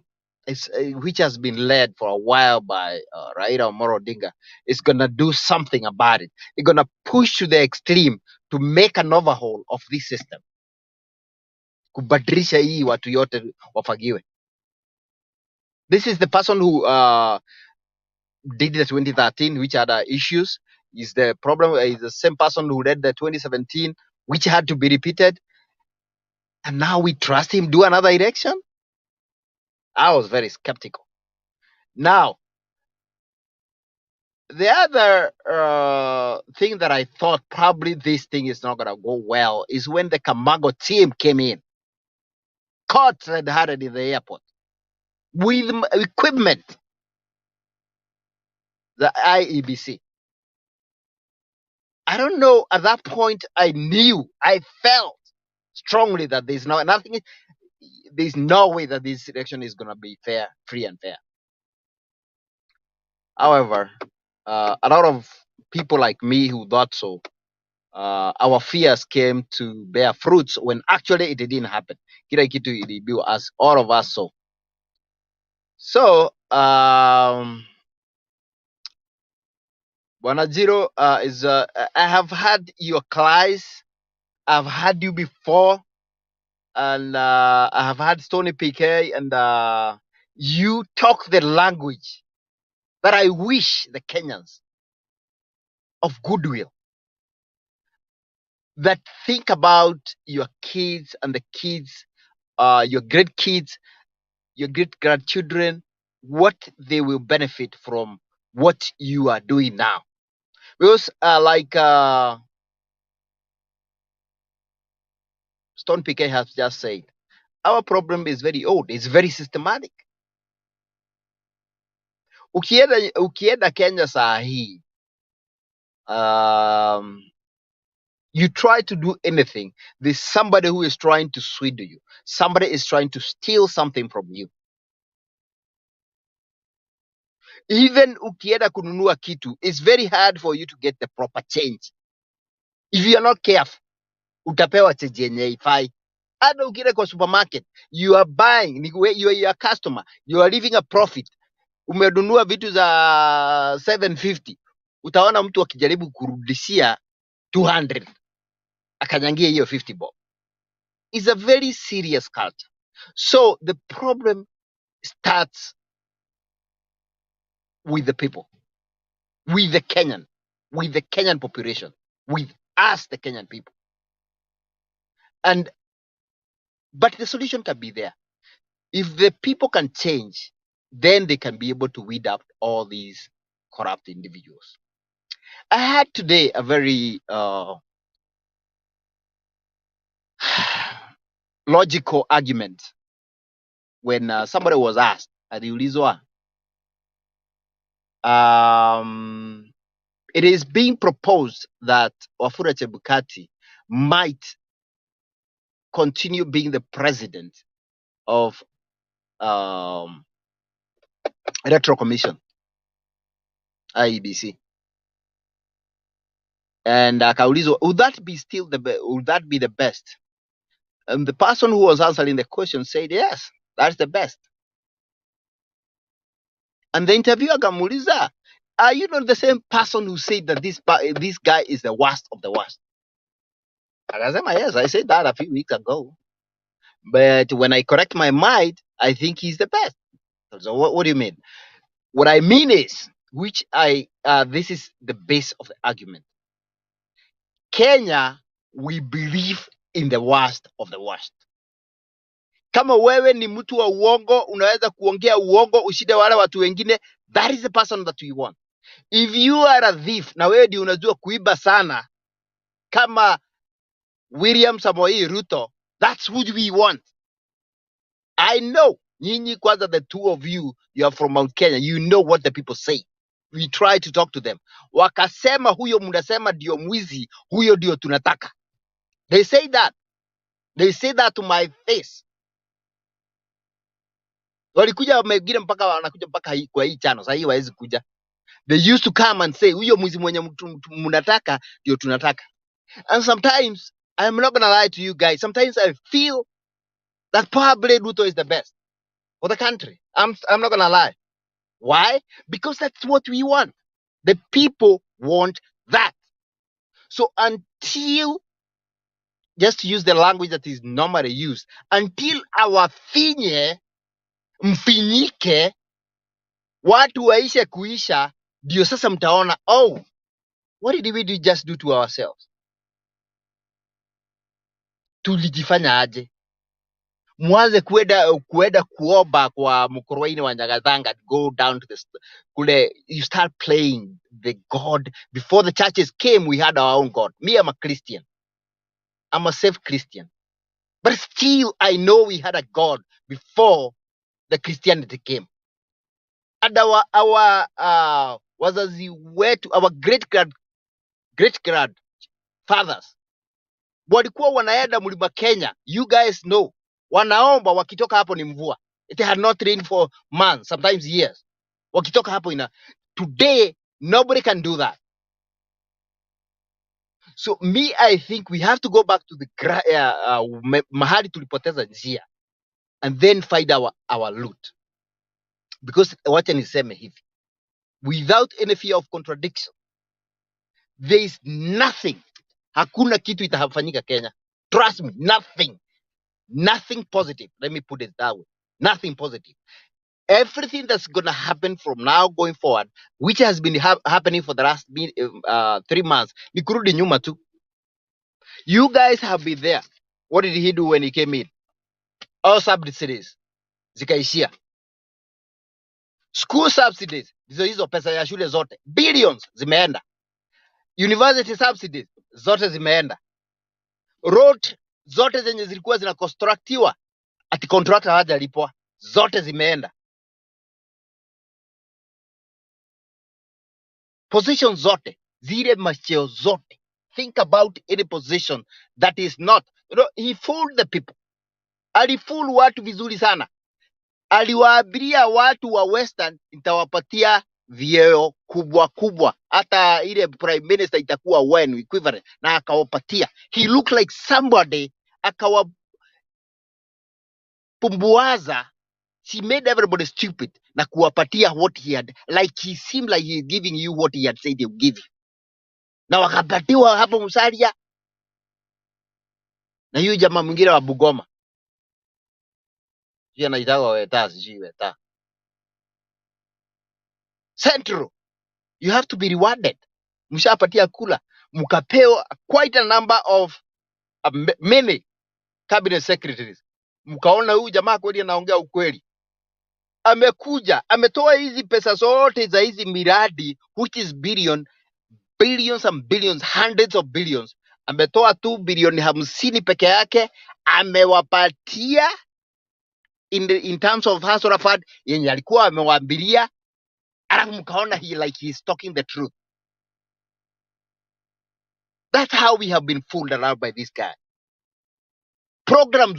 which has been led for a while by Raila Amolo Odinga, is gonna do something about it. It's gonna push to the extreme to make an overhaul of this system, kubadilisha hii watu yote wafagiwe. This is the person who did the 2013, which had issues. Is the problem? Is the same person who led the 2017, which had to be repeated, and now we trust him do another election? I was very skeptical. Now, the other thing that I thought probably this thing is not gonna go well is when the Kamago team came in, caught red-handed in the airport with equipment, the IEBC. I don't know. At that point, I felt strongly that there's no way that this election is gonna be fair, free and fair. However, a lot of people like me who thought so, our fears came to bear fruits when actually it didn't happen. Kila kitu ilibiwa as all of us saw. So, Bwana Jiro, I have had your class. I've had you before, and I have had Stony PK, and you talk the language that I wish the Kenyans of goodwill that think about your kids and the kids, your great kids, your great grandchildren, what they will benefit from what you are doing now. Because Stone PK has just said, our problem is very old. It's very systematic. Ukienda Kenya saa hii, you try to do anything, there's somebody who is trying to swindle you. Somebody is trying to steal something from you. Even ukienda kununua kitu, it's very hard for you to get the proper change. If you are not careful, utapewa change yenye haifai. Hata ukienda kwa supermarket, you are buying, you are a customer, you are leaving a profit. Umenunua vitu za 750, utaona mtu akijaribu kurudishia 200, akanyangia hiyo 50 bob. It's a very serious culture. So the problem starts with the people, with the Kenyan population, with us, the Kenyan people. But the solution can be there. If the people can change, then they can be able to weed out all these corrupt individuals. I had today a very logical argument when somebody was asked, aliulizwa, it is being proposed that Wafula Chebukati might continue being the president of Electoral Commission, IEBC. And akaulizwa, would that be the best? And the person who was answering the question said, yes, that's the best. And the interviewer akamuuliza, are you not the same person who said that this guy is the worst of the worst? Akasema, yes, I said that a few weeks ago. But when I correct my mind, I think he's the best. So what do you mean? What I mean is, this is the base of the argument. Kenya, we believe in the worst of the worst. Kama wewe ni mtu wa uongo, unaweza kuongea uongo ushinde wale watu wengine, that is the person that we want. If you are a thief, na wewe ndio unajua kuiba sana, kama William Samoei Ruto, that's who we want. I know, nyinyi kwanza, the two of you are from Mount Kenya, you know what the people say. We try to talk to them. Wakasema huyo mnasema ndio mwizi, huyo ndio tunataka. They say that. They say that to my face. Walikuja wengine mpaka wanakuja mpaka kwa hii channel, sasa hii hawezi kuja. They used to come and say huyo mwizi mwenye mnataka ndio tunataka. And sometimes, I'm not gonna lie to you guys, sometimes I feel that probably Ruto is the best. for the country. I'm not gonna lie. Why? Because that's what we want. The people want that. So until, just to use the language that is normally used, until awafinye mfinyike, watu waishe kuisha, ndio sasa mtaona, oh, what did we just do to ourselves? Tulijifanya aje? Mwanze kuenda kuomba kwa mkoroini wa Nyagathanga, go down to the kule, you start playing the God. Before the churches came, we had our own God. Me, I'm a Christian. I'm a safe Christian. But still, I know we had a God before the Christianity came. And our wazazi wetu, our great grandfathers walikuwa wanaenda mlima Kenya. You guys know, wanaomba wakitoka hapo ni mvua. It had not rained for months, sometimes years. Wakitoka hapo today nobody can do that. So me, I think we have to go back to the mahali tulipoteza njia and then find our root. Because wacha niseme hivi, without any fear of contradiction, there is nothing, hakuna kitu itafanyika Kenya. Trust me, nothing positive. Let me put it that way. Nothing positive. Everything that's going to happen from now going forward, which has been happening for the last 3 months, ni kurudi nyuma tu. You guys have been there. What did he do when he came in? All subsidies zikaishia. School subsidies, hizo pesa ya shule zote, billions zimeenda. University subsidies zote zimeenda. Road zote zenye zilikuwa zinaconstructiwa ati contractor hajalipwa, zote zimeenda. Position zote, zile macheo zote. Think about any position that is not. He fooled the people. Alifool watu vizuri sana. Aliwaabiria watu wa Western, nitawapatia vyeo kubwa. Hata ile prime minister itakuwa when equivalent, na akawapatia. He looked like somebody, akawapumbuaza. He made everybody stupid na kuwapatia what he had, like he seemed like he giving you what he had said he would give you. Na wakapatiwa hapo Musalia na huyu jamaa mwingine wa Bugoma. Yeye anaitwa Weta, sijui Weta. Central, you have to be rewarded. Mshapatia kula, mkapewa quite a number of many cabinet secretaries. Mkaona huyu jamaa kweli anaongea ukweli. Amekuja, ametoa hizi pesa zote za hizi miradi, which is billions and billions, hundreds of billions. Ametoa tu bilioni 50 peke yake, amewapatia in terms of household fund yenye alikuwa amewaambilia, alafu mkaona he's talking the truth. That's how we have been fooled around by this guy. Program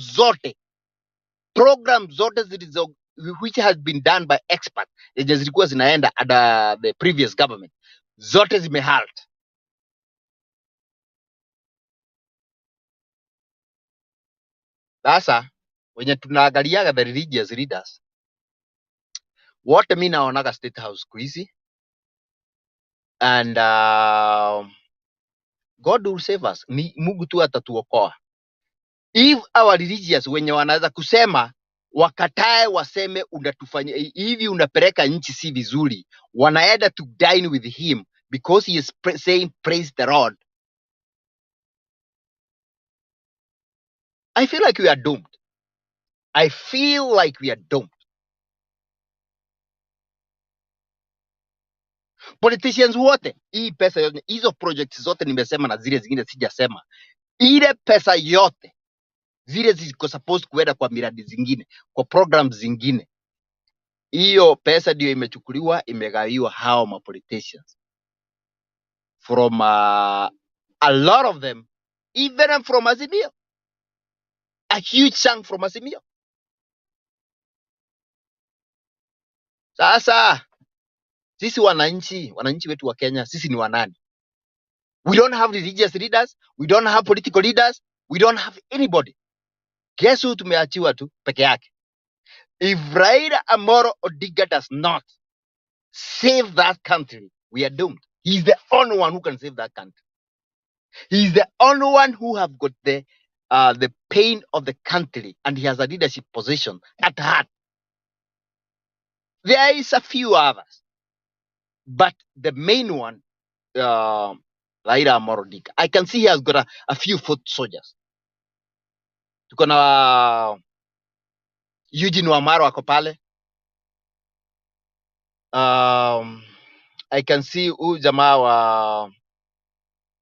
zote zilizo, which has been done by experts, zenye zilikuwa zinaenda under the previous government, zote zimehalt. Sasa wenye tunaangaliaga the religious leaders wote, mimi naonaga State House squeezy, and God will save us. Ni Mungu tu atatuokoa. If our religious wenye wanaweza kusema wakatae, waseme unatufanya hivi, unapeleka nchi si vizuri, wanaenda to dine with him because he is saying praise the Lord. I feel like we are doomed. Politicians wote, hii pesa yote, hizo projects zote nimesema na zile zingine sijasema, ile pesa yote zile ziko supposed kuenda kwa miradi zingine, kwa programs zingine, hiyo pesa ndio imechukuliwa, imegawiwa hao ma politicians from a lot of them, even from Azimio, a huge chunk from Azimio. Sasa sisi wananchi wetu wa Kenya, sisi ni wanani? We don't have religious leaders, we don't have political leaders, we don't have anybody. Guess who tumeachiwa tu peke yake? If Raila Amoro Odinga does not save that country, we are doomed. He's the only one who can save that country. He's the only one who have got the pain of the country, and he has a leadership position at heart. There is a few others, but the main one, Raila Amoro Odinga. I can see he has got a few foot soldiers. Tuko na Eugene Wamaro ako pale. I can see huyu jamaa wa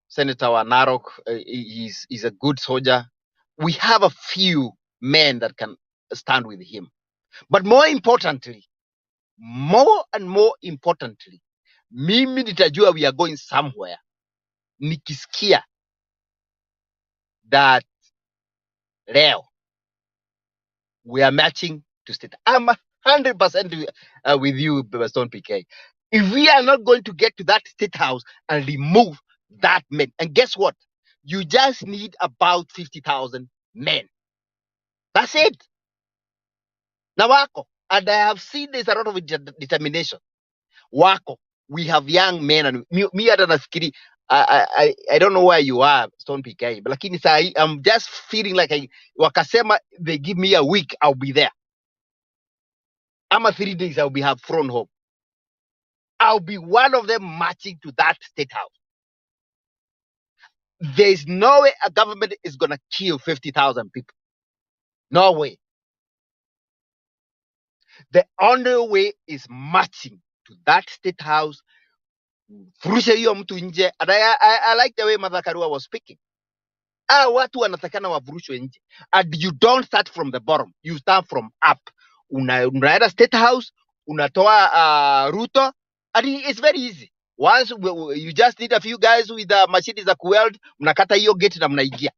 Senator wa Narok. He's a good soldier. We have a few men that can stand with him. But more importantly, mimi nitajua we are going somewhere nikisikia that leo we are matching to state. I'm 100% with you, Stone PK. If we are not going to get to that state house and remove that men, and guess what? You just need about 50,000 men. That's it. Now, wako, and I have seen there's a lot of determination. Wako, we have young men, and me hata nafikiri, I don't know where you are, Stone PK, but lakini sahi, I'm just feeling like wakasema they give me a week, I'll be there. Ama 3 days, I'll be have thrown home. I'll be one of them marching to that state house. There's no way a government is gonna kill 50,000 people. No way. The only way is marching to that state house. Furusha hiyo mtu nje. And I like the way Martha Karua was speaking. Watu wanatakana wavurushwe nje. And you don't start from the bottom. You start from up. Unaenda state house, unatoa Ruto, and it's very easy. Once you just need a few guys with machine za kuweld, mnakata hiyo gate na mnaingia.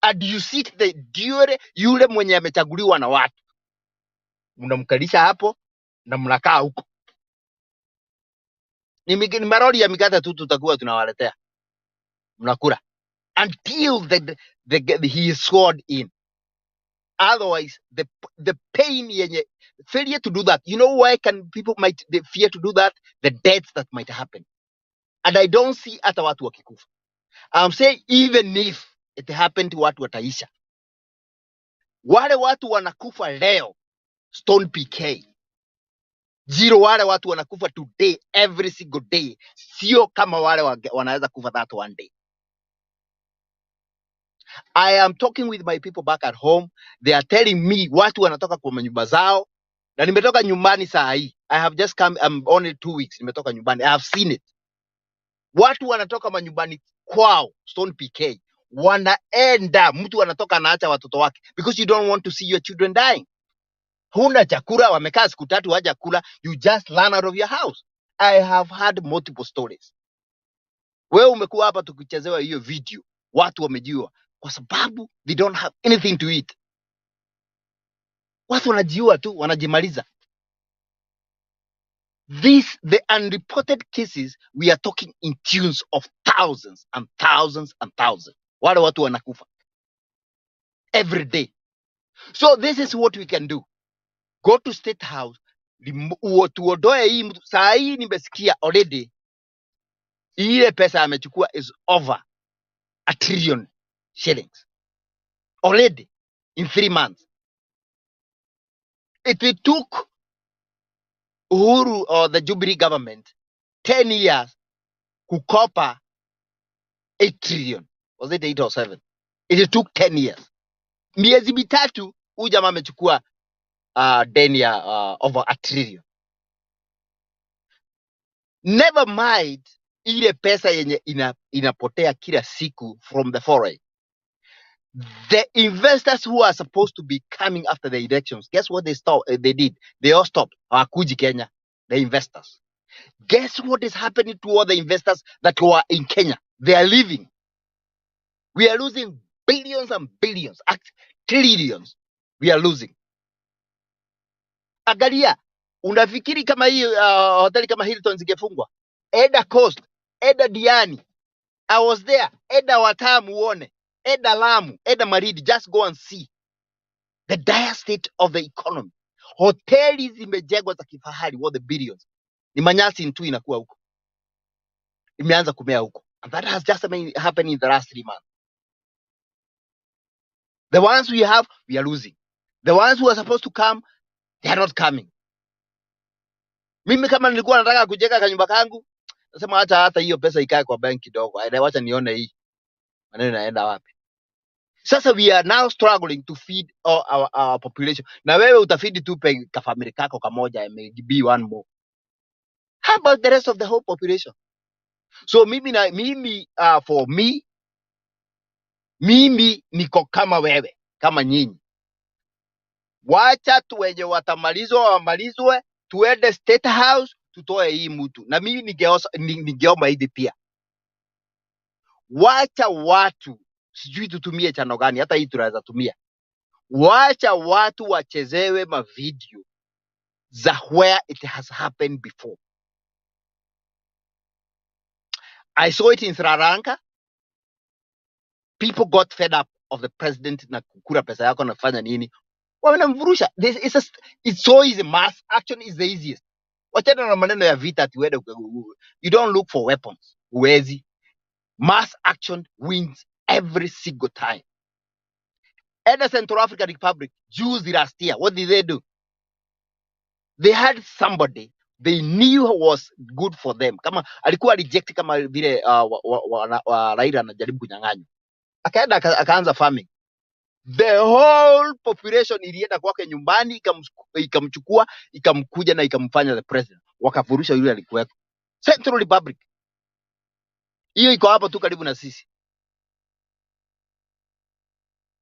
And you sit the yule mwenye amechaguliwa na watu. Mnamkalisha hapo na mnakaa huko. Ni maroli ya mikate tu tutakuwa tunawaletea. Mnakula until he is sworn in. Otherwise, the pain yenye failure to do that. You know why can people might they fear to do that? The deaths that might happen. And I don't see hata watu wakikufa. I'm saying even if it happened to watu wataisha. Wale watu wanakufa leo, Stone PK. Zero wale watu wanakufa today, every single day. Sio kama wale wanaweza kufa that one day. I am talking with my people back at home. They are telling me watu wanatoka kwa manyumba zao. Na nimetoka nyumbani saa hii. I have just come, I'm only 2 weeks. Nimetoka nyumbani. I have seen it. Watu wanatoka manyumbani kwao, Stone PK. Wanaenda, mtu anatoka anaacha watoto wake. Because you don't want to see your children dying. Huna chakula, wamekaa siku 3 haja kula. You just run out of your house. I have had multiple stories. Wewe umekuwa hapa tukichezewa hiyo video. Watu wamejiua. Kwa sababu they don't have anything to eat. Watu wanajiua tu, wanajimaliza. The unreported cases, we are talking in tunes of thousands and thousands and thousands. Wale watu wanakufa every day. So this is what we can do. Go to State House. Tuodoe hii mtu. Saa hii nimesikia already. Ile pesa amechukua is over 1 trillion shillings. Already in 3 months. It took Uhuru or the Jubilee government 10 years kukopa 8 trillion. Was it 8 or 7? It took 10 years. Miezi mitatu huyu jamaa amechukua deni ya over 1 trillion. Never mind ile pesa yenye inapotea kila siku from the foreign. The investors who are supposed to be coming after the elections, guess what they did? They all stopped. Hawakuji Kenya, the investors. Guess what is happening to all the investors that were in Kenya? They are leaving. We are losing billions and billions, trillions. We are losing. Angalia, unafikiri kama hii hoteli kama Hilton zingefungwa? Eda Coast, Eda Diani. I was there. Eda Watamu uone. Eda Lamu, Eda Maridi, just go and see. The dire state of the economy. Hoteli zimejengwa za kifahari, worth the billions. Ni manyasi tu inakuwa huko. Imeanza kumea huko. And that has just happened in the last 3 months. The ones we have, we are losing. The ones who are supposed to come, they are not coming. Mimi kama nilikuwa nataka kujenga kanyumba kangu, nasema hata hiyo pesa ikae kwa bank kidogo. Wacha nione hii. Maneno naenda wapi? Sasa we are now struggling to feed our population. Na wewe utafeed tu ka family kako kamoja, maybe one more. How about the rest of the whole population? So for me, mimi niko kama wewe, kama nyinyi. Wacha tu wenye watamalizwa wamalizwe, tuende State House, tutoe hii mtu. Na mimi ningeomba hivi pia. Wacha watu, sijui tutumie chano gani, hata hii tunaweza tumia. Wacha watu wachezewe mavideo za where it has happened before. I saw it in Sri Lanka. People got fed up of the president na kukura pesa yako nafanya nini. Wanamvurusha. It's so easy. Mass action is the easiest. Wachana na maneno ya vita ati uende you don't look for weapons. Uwezi. Mass action wins every single time. At the Central African Republic, Jews last year, what did they do? They had somebody they knew was good for them. Kama alikuwa reject kama vile Raila anajaribu kunyang'anywa. Akaenda akaanza farming. The whole population ilienda kwake nyumbani, ikamchukua, ikamkuja na ikamfanya the president. Wakafurusha yule alikuwa. Central Republic. Hiyo iko hapo tu karibu na sisi.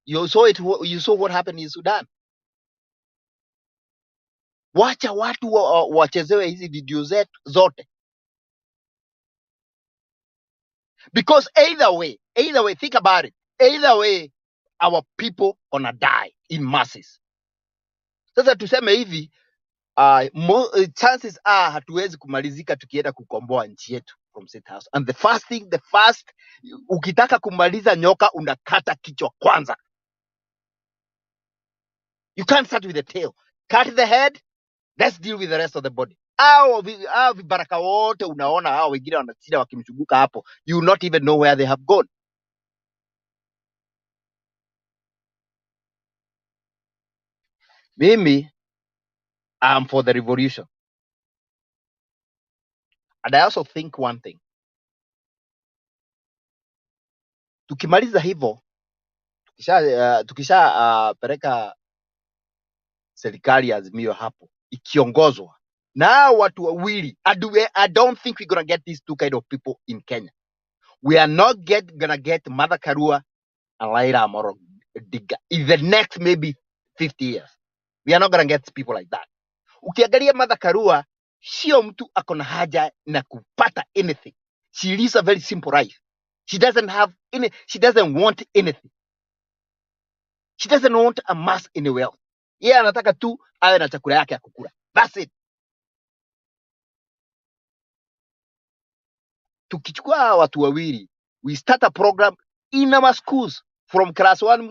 You saw what happened in Sudan. Wacha watu wachezewe hizi video zote. Because either way, think about it. Either way, our people gonna die in masses. Sasa tuseme hivi, chances are hatuwezi kumalizika tukienda kukomboa nchi yetu from State House. And the first, ukitaka kumaliza nyoka unakata kichwa kwanza. You can't start with the tail. Cut the head, let's deal with the rest of the body. Vibaraka wote unaona hao wengine wanasida wakimshuguka hapo, you will not even know where they have gone. Mimi, I'm for the revolution. And I also think one thing. Tukimaliza hivyo, tukisha pereka serikali ya Azimio hapo ikiongozwa na watu wawili. I don't think we're gonna get these two kind of people in Kenya. We are not gonna get Martha Karua and Raila Amolo Odinga in the next maybe 50 years. We are not gonna get people like that. Ukiangalia Martha Karua, sio mtu akona haja na kupata anything. She lives a very simple life. She doesn't want anything. She doesn't want a mass any wealth. Yeye anataka tu awe na chakula yake ya kukula. That's it. Tukichukua watu wawili, we start a program in our schools from class 1,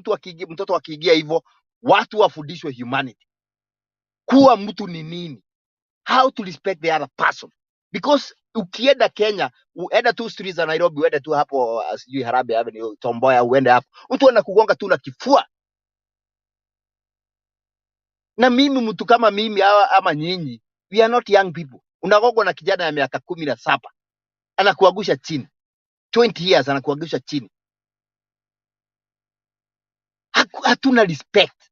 mtoto akiingia hivyo, watu wafundishwe humanity. Kuwa mtu ni nini? How to respect the other person. Because ukienda Kenya, uenda tu streets za Nairobi, uende tu hapo sijui Harambee Avenue, Tomboya, uende hapo, mtu anakugonga tu na kifua. Na mimi mtu kama mimi ama nyinyi, we are not young people. Unagogwa na kijana ya miaka 17 anakuangusha chini, 20 years anakuangusha chini. Hatuna respect.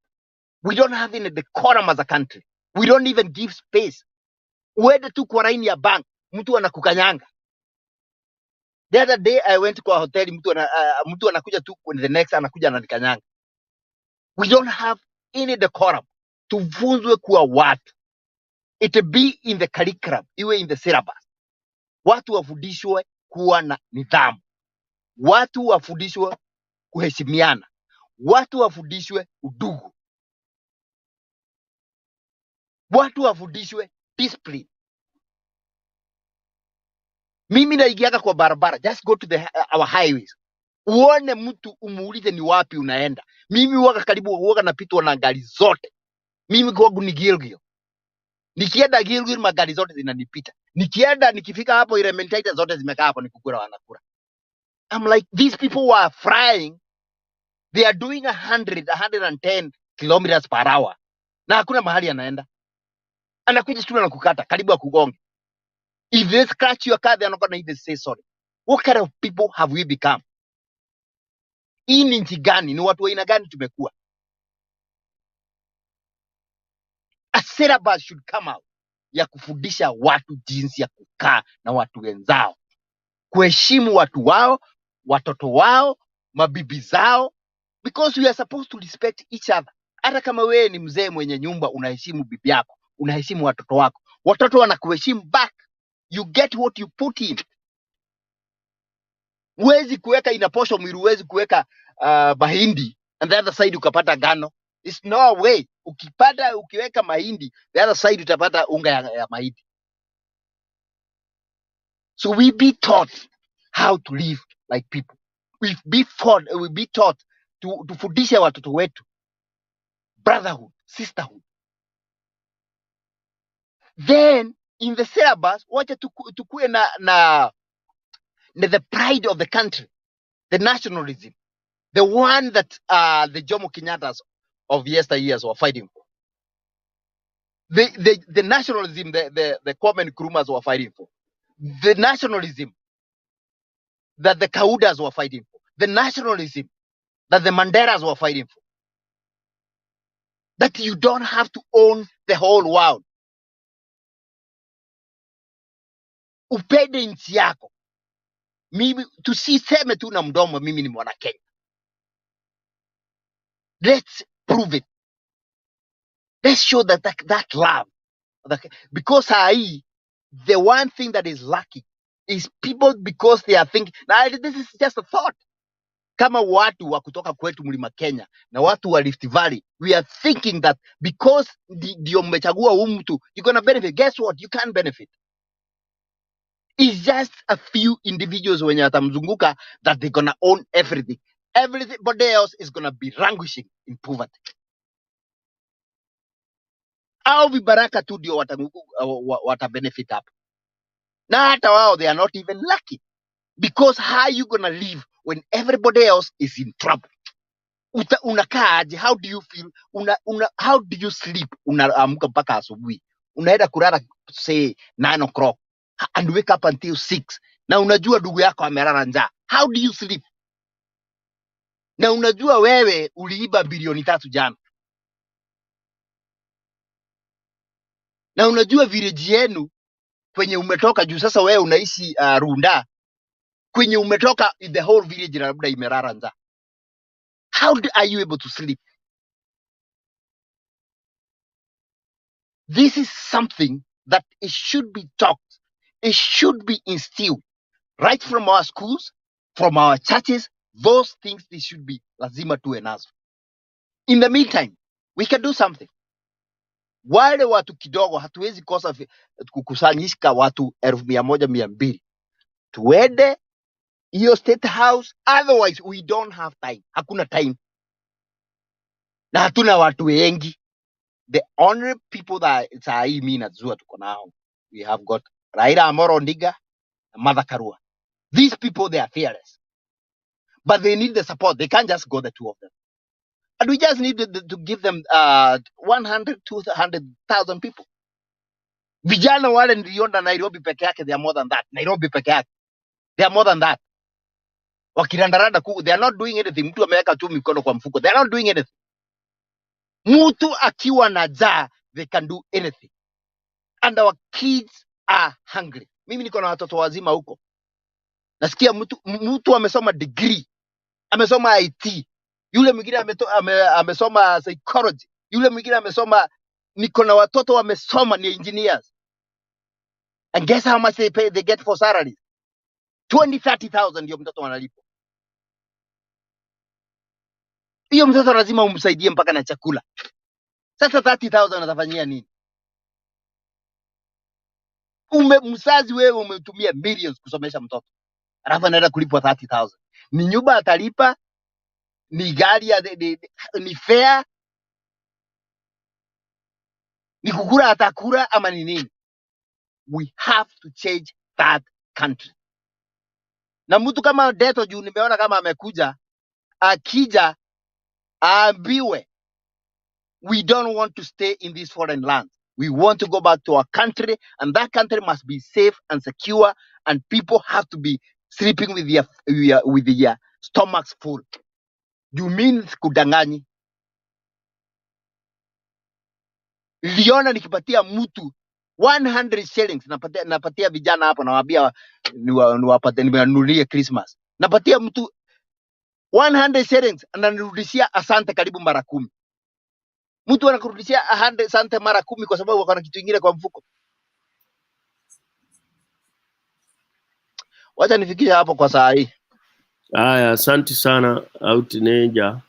We don't have any decorum as a country. We don't even give space. Uende tu kwa line ya bank, mtu anakukanyanga. The other day I went kwa hoteli, mtu anakuja tu, the next anakuja ananikanyanga. We don't have any decorum. Tufunzwe kuwa watu. It be in the curriculum, iwe in the syllabus. Watu wafundishwe kuwa na nidhamu. Watu wafundishwe kuheshimiana. Watu wafundishwe udugu. Watu wafundishwe discipline. Mimi naingiaga kwa barabara, just go to our highways. Uone mtu umuulize ni wapi unaenda. Mimi huwaga karibu huwaga napitwa na gari zote. Mimi kwangu ni Gilgil. Nikienda Gilgil magari zote zinanipita. Nikifika hapo Elementaita zote zimekaa hapo nikukura wanakura. I'm like, these people were flying. They are doing 110 kilometers per hour. Na hakuna mahali anaenda. Anakuja tu na kukata karibu ya kugonga. If they scratch your car, they are not gonna even say sorry. What kind of people have we become? Hii ni nchi gani? Ni watu wa aina gani tumekuwa? A syllabus should come out ya kufundisha watu jinsi ya kukaa na watu wenzao, kuheshimu watu wao, watoto wao, mabibi zao, because we are supposed to respect each other. Hata kama wewe ni mzee mwenye nyumba, unaheshimu bibi yako, unaheshimu watoto wako, watoto wanakuheshimu back. You get what you put in. Huwezi kuweka inaposho mwili, huwezi kuweka mahindi and the other side ukapata ngano. It's no way. Ukiweka mahindi the other side utapata unga ya mahindi. So we be taught how to live like people. We be taught to fundisha watoto wetu brotherhood, sisterhood. Then in the syllabus wacha tukue na the pride of the country, the nationalism, the one that the Jomo Kenyattas of yesteryears were fighting for. The nationalism the Kwame Nkrumahs were fighting for. The nationalism that the Kaudas were fighting for. The nationalism that the Manderas were fighting for. That you don't have to own the whole world. Upende nchi yako. Mimi tusiseme tu na mdomo mimi ni mwana Kenya. Let's prove it. Let's show that love. Because the one thing that is lacking is people, because they are thinking, now this is just a thought. Kama watu wa kutoka kwetu mlima Kenya na watu wa Rift Valley, we are thinking that because ndio mmechagua mtu, you're going to benefit. Guess what? You can't benefit. It's just a few individuals wenye watamzunguka that they're going to own everything. Everybody else is going to be languishing in poverty. Au vibaraka tu ndio wata-benefit hapo. Na hata wao, they are not even lucky. Because how are you going to live when everybody else is in trouble? Unakaa aje? How do you feel? How do you sleep? Unaamka mpaka asubuhi. Unaenda kulala say 9 o'clock and wake up until 6. Na unajua ndugu yako amelala njaa. How do you sleep? Na unajua wewe uliiba bilioni 3 jana. Na unajua village yenu kwenye umetoka juu sasa wewe unaishi Runda. Kwenye umetoka the whole village labda imelala njaa. How are you able to sleep? This is something that it should be taught. It should be instilled right from our schools, from our churches. Those things, they should be lazima tuwe nazo. In the meantime, we can do something. Wale watu kidogo hatuwezi kosa kukusanyishika watu 1,100, 200. Tuende hiyo State House, otherwise we don't have time. Hakuna time. Na hatuna watu wengi. The only people that saa hii mimi najua tuko nao, we have got Raila Amolo Odinga and Martha Karua. These people, they are fearless, but they need the support. They can't just go the two of them, and we just need to give them 100, 200,000 people. Vijana wale niliona Nairobi peke yake, they are more than that. Nairobi peke yake, they are more than that. Wakirandaranda they are not doing anything. Mtu ameweka tu mikono kwa mfuko. They are not doing anything. Mtu akiwa na njaa, they can do anything. And our kids are hungry. Mimi niko na watoto wazima huko. Nasikia mtu amesoma degree, amesoma IT. Yule mwingine amesoma psychology. Yule mwingine amesoma, niko na watoto wamesoma ni engineers. And guess how much they get for salaries? 20,000-30,000 ndio mtoto analipo. Hiyo mtoto lazima umsaidie mpaka na chakula. Sasa 30,000 atafanyia nini? Mzazi wewe umetumia millions kusomesha mtoto. alafu anaenda kulipwa 30,000. Ni nyumba atalipa, ni gari ni fare, ni kukula atakula ama ni nini? We have to change that country. Na mtu kama Deto juu nimeona kama amekuja, akija aambiwe we don't want to stay in this foreign land. We want to go back to our country, and that country must be safe and secure, and people have to be sleeping with their stomachs full. You mean kudanganyi? Niliona nikipatia mtu 100 shillings, napatia vijana hapo, nawaambia niwanunulie Christmas. Napatia mtu 100 shillings, ananirudishia asante karibu mara 10. Mtu anakurudishia 100 asante mara 10 kwa sababu wako na kitu kingine kwa mfuko. Wacha nifikie hapo kwa saa hii. Haya, asante sana Outneja.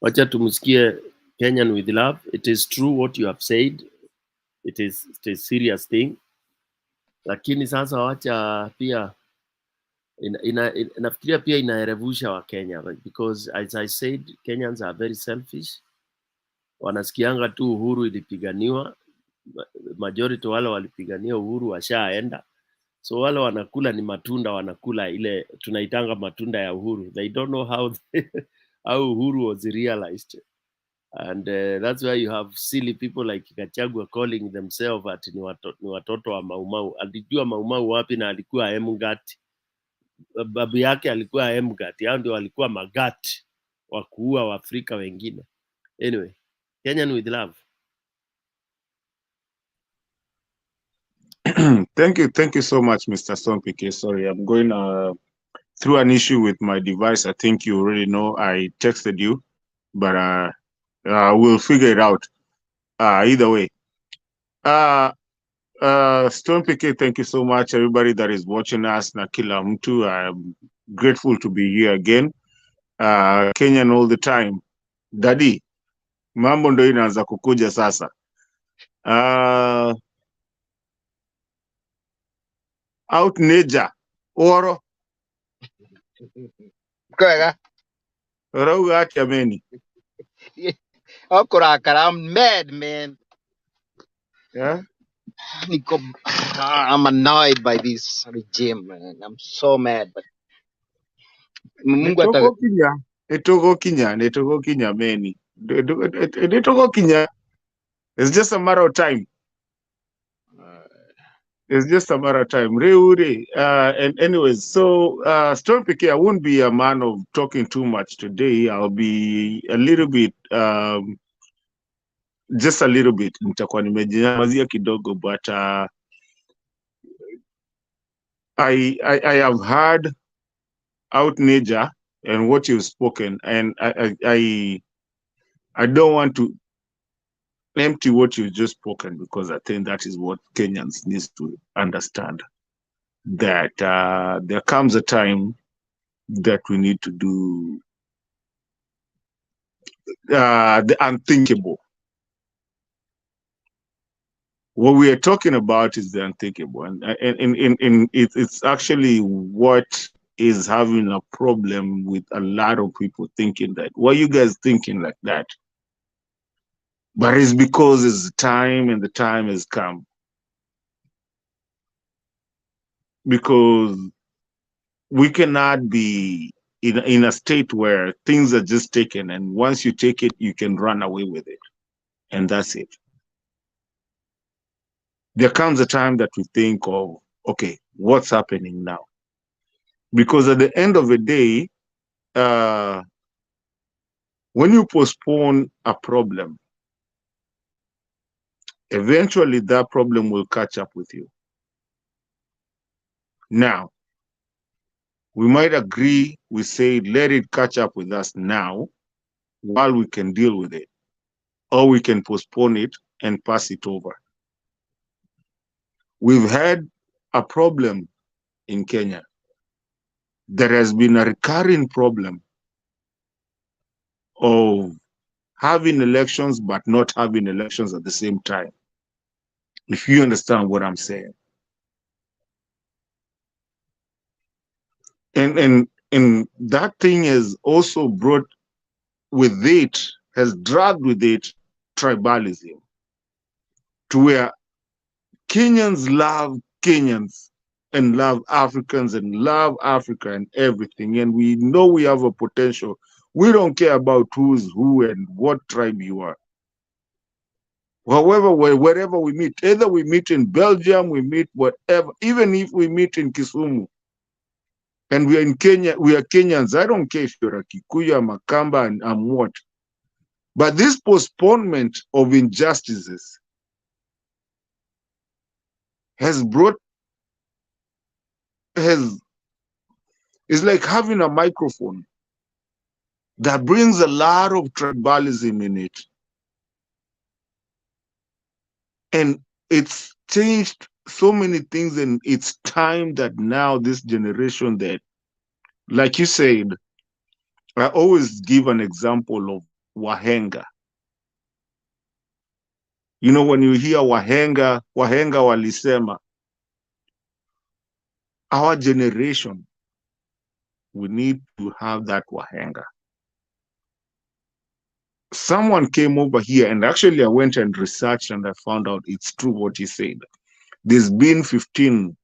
Wacha tumsikie Kenyan with love. It is true what you have said. It is a serious thing. Lakini sasa wacha pia nafikiria pia inaerevusha wa Kenya, because as I said, Kenyans are very selfish. Wanasikianga tu uhuru ilipiganiwa, majority wale walipigania uhuru washaenda, so wale wanakula ni matunda, wanakula ile tunaitanga matunda ya uhuru. They don't know how uhuru was realized, and that's why you have silly people like Gachagua calling themselves at ni watoto wa Maumau. Alijua Maumau wapi? Na alikuwa Emgat, babu yake alikuwa Emgat, hao ndio walikuwa magat wa kuua Waafrika wengine. Anyway, Kenyan with love. Thank you so much, Mr. Stompike. Sorry, I'm going through an issue with my device. I think you already know. I texted you, but we'll figure it out. Either way. Stompike, thank you so much, everybody that is watching us. Na kila mtu, I'm grateful to be here again. Kenyan all the time. Daddy, mambo ndo inaanza kukuja sasa. Outneja oro Kwega. rauga atia meni. I'm mad, man. Yeah? I'm annoyed by this regime, man. I'm so mad, but Netoko kinya meni. Netoko kinya. It's just a matter of time. It's just a matter of time. Reuri. And anyways, so Stompike, I won't be a man of talking too much today. I'll be a little bit, just a little bit. Nitakuwa nimejinyamazia kidogo, but I have heard Outneja and what you've spoken, and I don't want to empty what you've just spoken, because I think that is what Kenyans need to understand, that there comes a time that we need to do the unthinkable. What we are talking about is the unthinkable, and it's actually what is having a problem with a lot of people thinking that, why are you guys thinking like that? But it's because it's time, and the time has come. Because we cannot be in a state where things are just taken, and once you take it, you can run away with it, and that's it. There comes a time that we think of, okay, what's happening now? Because at the end of the day, when you postpone a problem, eventually that problem will catch up with you. Now, we might agree, we say, let it catch up with us now while we can deal with it, or we can postpone it and pass it over. We've had a problem in Kenya. There has been a recurring problem of having elections but not having elections at the same time, if you understand what I'm saying. And that thing has also brought with it, has dragged with it tribalism, to where Kenyans love Kenyans and love Africans and love Africa and everything. And we know we have a potential. We don't care about who's who and what tribe you are. However, wherever we meet, either we meet in Belgium, we meet whatever, even if we meet in Kisumu and we are in Kenya, we are Kenyans. I don't care if you're a Kikuyu, Makamba, and I'm what. But this postponement of injustices has brought, it's like having a microphone that brings a lot of tribalism in it. And it's changed so many things, and it's time that now this generation that, like you said, I always give an example of Wahenga. You know, when you hear Wahenga walisema, our generation, we need to have that Wahenga. Someone came over here, and actually I went and researched and I found out it's true what he said. There's been 15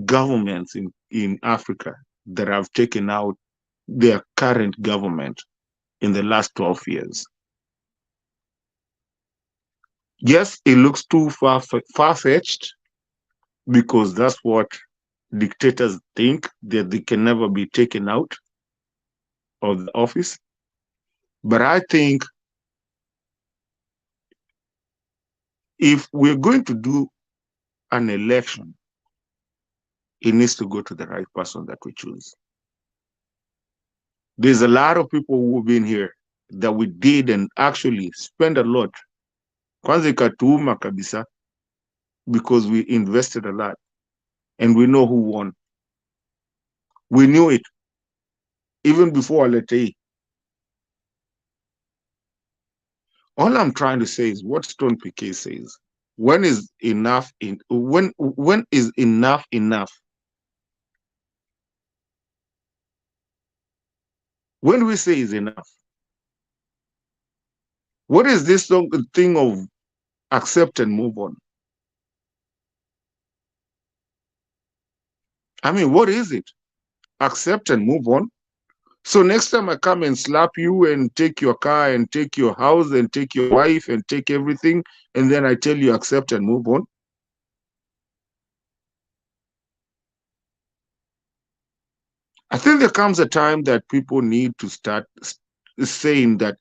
governments in Africa that have taken out their current government in the last 12 years. Yes, it looks too far-fetched because that's what dictators think, that they can never be taken out of the office. But I think if we're going to do an election, it needs to go to the right person that we choose. There's a lot of people who've been here that we did and actually spend a lot. Kwanza ikatuuma kabisa, because we invested a lot and we know who won. We knew it even before Aletei. All I'm trying to say is what Stone PK says. When is enough when is enough enough? When we say is enough, what is this thing of accept and move on? I mean, what is it? Accept and move on. So next time I come and slap you and take your car and take your house and take your wife and take everything, and then I tell you accept and move on. I think there comes a time that people need to start saying that,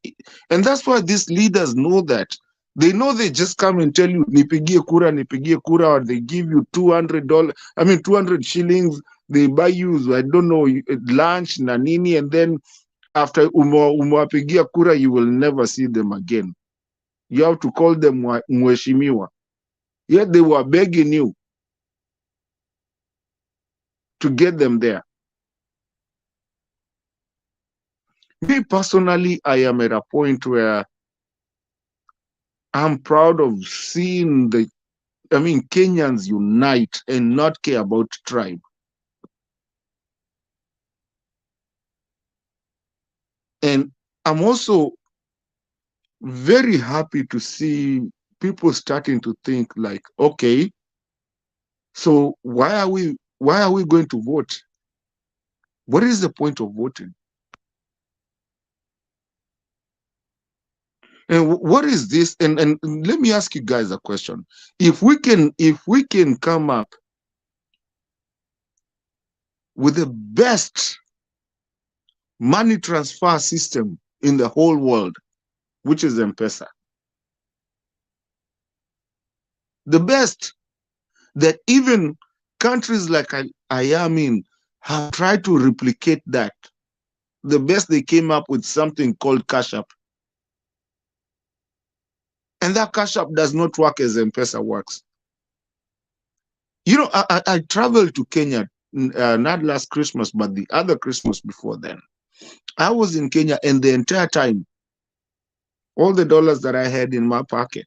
and that's why these leaders know that. They know they just come and tell you, nipigie kura, or they give you $200, 200 shillings, they buy you, I don't know, lunch, nanini, and then after umewapigia kura, you will never see them again. You have to call them mheshimiwa. Yet they were begging you to get them there. Me personally, I am at a point where I'm proud of seeing Kenyans unite and not care about tribe. And I'm also very happy to see people starting to think like, okay, so why are we going to vote? What is the point of voting? And what is this? And let me ask you guys a question. If we can come up with the best money transfer system in the whole world, which is M-Pesa, the best, that even countries like I am in have tried to replicate that. The best, they came up with something called Cash App. And that Cash App does not work as M-Pesa works. You know, I traveled to Kenya, not last Christmas, but the other Christmas before then. I was in Kenya, and the entire time, all the dollars that I had in my pocket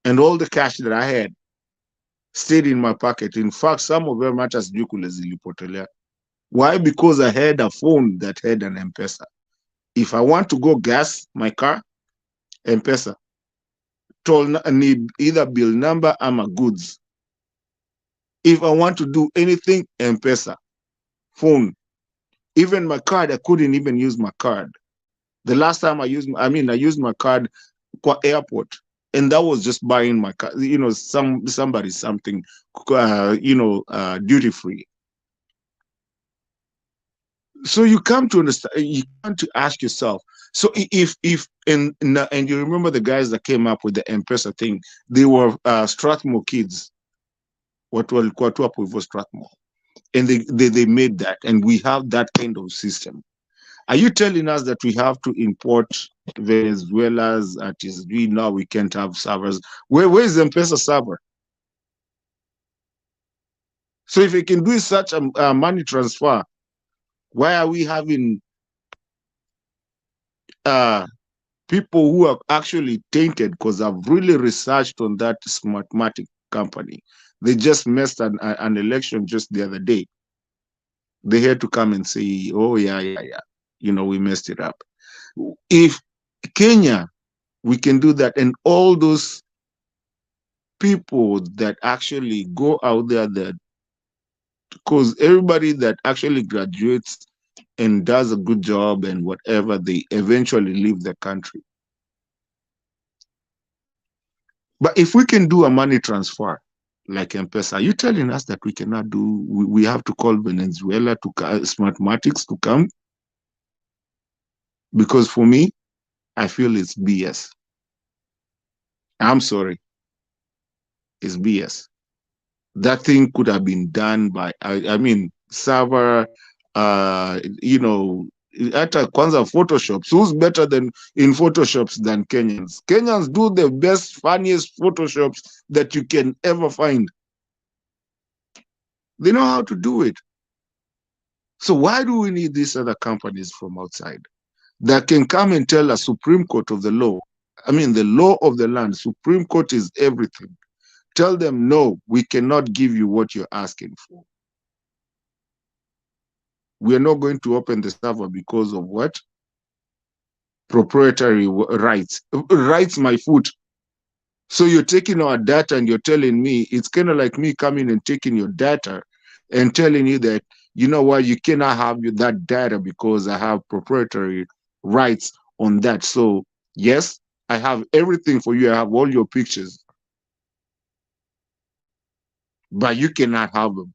and all the cash that I had stayed in my pocket. In fact, some of them hata sijui kule zilipotelea. Why? Because I had a phone that had an M-Pesa. If I want to go gas my car, M-Pesa. Toll need either bill number or my goods. If I want to do anything, M-Pesa. Phone. Even my card, I couldn't even use my card. The last time I used my card kwa airport, and that was just buying my card, somebody something, duty free. So you come to understand, you come to ask yourself. So if and you remember the guys that came up with the M-Pesa thing, they were Strathmore kids. What walikuwa tu hapo hivyo Strathmore, and they made that, and we have that kind of system. Are you telling us that we have to import Venezuela's artists? We now we can't have servers. Where is the M-Pesa server? So if we can do such a money transfer, why are we having people who are actually tainted? Because I've really researched on that Smartmatic company. They just messed an election just the other day. They had to come and say, oh, yeah. We messed it up. If Kenya, we can do that, and all those people that actually go out there, that because everybody that actually graduates and does a good job and whatever, they eventually leave the country. But if we can do a money transfer like M-Pesa, are you telling us that we cannot do? We have to call Venezuela to Smartmatics to come? Because for me, I feel it's BS. I'm sorry, it's BS. That thing could have been done by, server, hata kwanza Photoshops. Who's better than in Photoshops than Kenyans? Kenyans do the best, funniest Photoshops that you can ever find. They know how to do it. So why do we need these other companies from outside that can come and tell us Supreme Court of the law? The law of the land. Supreme Court is everything. Tell them, no, we cannot give you what you're asking for. We are not going to open the server because of what? Proprietary rights. Rights my foot. So you're taking our data and you're telling me, it's kind of like me coming and taking your data and telling you that, you know what, you cannot have that data because I have proprietary rights on that. So yes, I have everything for you. I have all your pictures, but you cannot have them.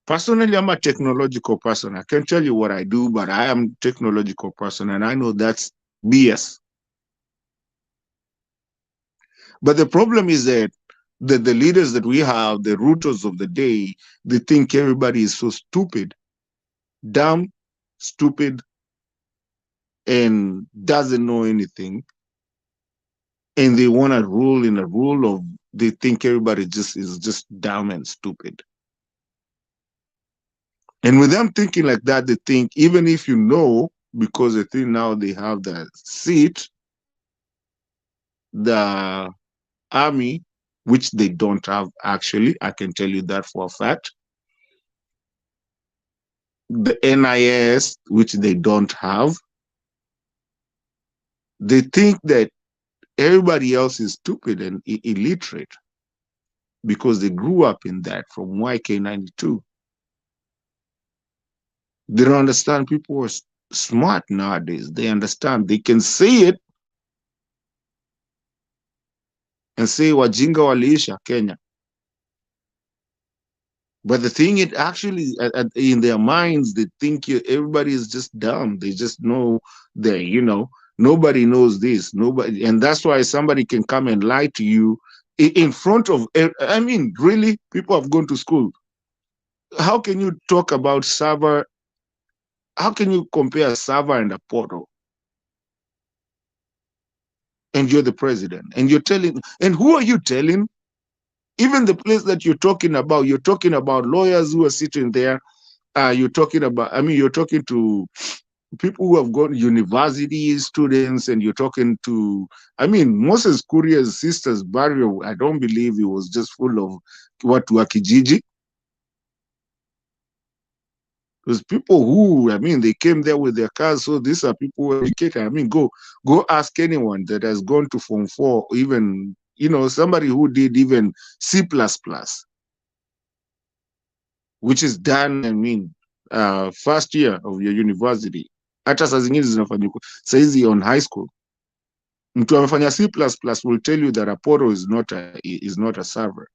Personally, I'm a technological person. I can tell you what I do, but I am a technological person, and I know that's BS. But the problem is that the leaders that we have, the Rutos of the day, they think everybody is so stupid, dumb, stupid, and doesn't know anything. And they want to rule in a rule of, they think everybody is just dumb and stupid. And with them thinking like that, they think even if you know, because they think now they have the seat, the army, which they don't have actually, I can tell you that for a fact. The NIS, which they don't have. They think that everybody else is stupid and illiterate because they grew up in that from YK92. They don't understand people are smart nowadays. They understand. They can say it and say wajinga waliisha Kenya. But the thing, it actually, in their minds, they think everybody is just dumb. They just know that, nobody knows this. Nobody, and that's why somebody can come and lie to you in front of, really, people have gone to school. How can you talk about server? How can you compare a server and a portal? And you're the president, and you're telling, and who are you telling? Even the place that you're talking about lawyers who are sitting there. You're talking about, you're talking to people who have got university students, and you're talking to, I mean, Moses Kuria's sister's burial, I don't believe it was just full of what wakijiji. It was people who, I mean, they came there with their cars. So these are people who are educated. I mean, go ask anyone that has gone to Form 4, even, you know, somebody who did even C++, which is done, I mean, first year of your university. Hata saa zingine zinafanyika saizi on high school. Mtu amefanya C++ will tell you that a portal is not a server.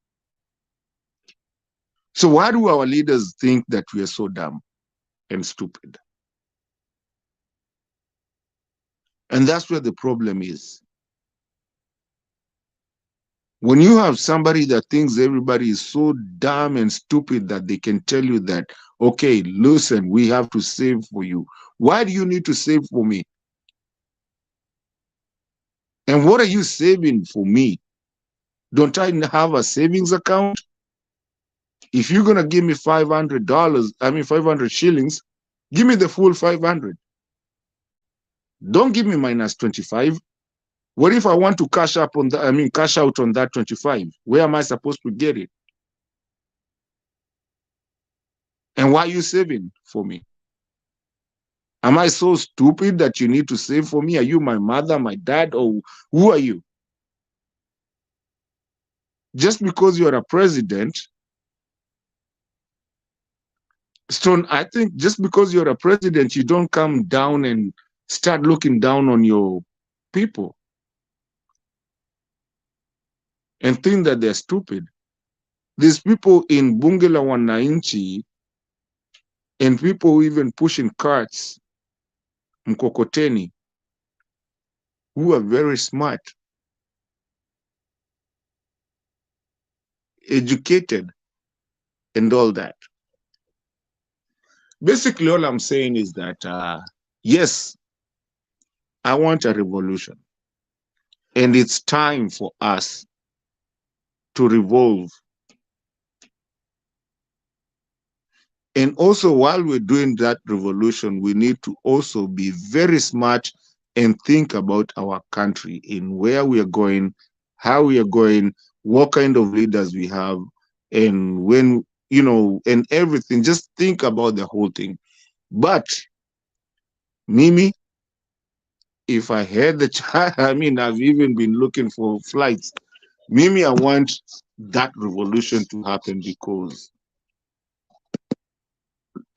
So why do our leaders think that we are so dumb and stupid? And that's where the problem is. When you have somebody that thinks everybody is so dumb and stupid that they can tell you that, okay, listen, we have to save for you. Why do you need to save for me? And what are you saving for me? Don't I have a savings account? If you're going to give me $500, I mean 500 shillings, give me the full 500. Don't give me minus 25. What if I want to cash up on that? I mean, cash out on that 25. Where am I supposed to get it? And why are you saving for me? Am I so stupid that you need to save for me? Are you my mother, my dad, or who are you? Just because you're a president, Stone, I think just because you're a president, you don't come down and start looking down on your people and think that they're stupid. These people in Bunge la Wananchi and people who even pushing carts, mkokoteni, who are very smart, educated, and all that. Basically, all I'm saying is that, yes, I want a revolution. And it's time for us to revolve. And also, while we're doing that revolution, we need to also be very smart and think about our country, in where we are going, how we are going, what kind of leaders we have, and when, you know, and everything. Just think about the whole thing. But Mimi, if I had the chance, I mean, I've even been looking for flights. Mimi, I want that revolution to happen, because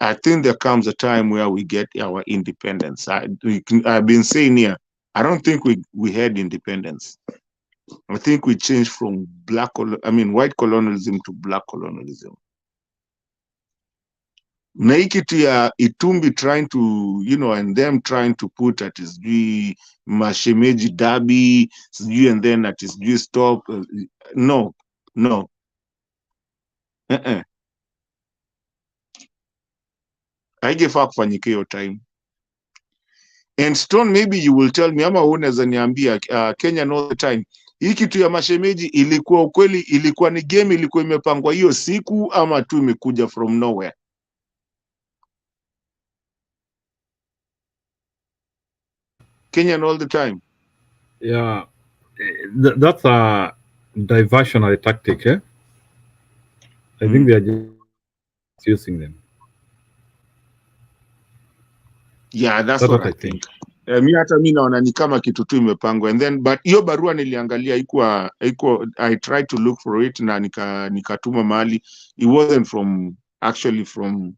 I think there comes a time where we get our independence. I've been saying here, I don't think we had independence. I think we changed from white colonialism to black colonialism. Na hii kitu ya Itumbi trying to, you know, and them trying to put at his mashemeji dabi, and then at his stop. No. Haingefaa kufanyika hiyo time. And Stone, maybe you will tell me, ama unaweza niambia, Kenyan all the time, hii kitu ya mashemeji ilikuwa ukweli, ilikuwa ni game, ilikuwa imepangwa hiyo siku, ama tu imekuja from nowhere? Kenyan all the time. Yeah, that's a diversionary tactic, eh? I think they are just using them. Yeah, that's what I think. Mi hata mi naona ni kama kitu tu imepangwa, and then but hiyo barua niliangalia haikuwa, I tried to look for it na nikatuma mahali, it wasn't actually from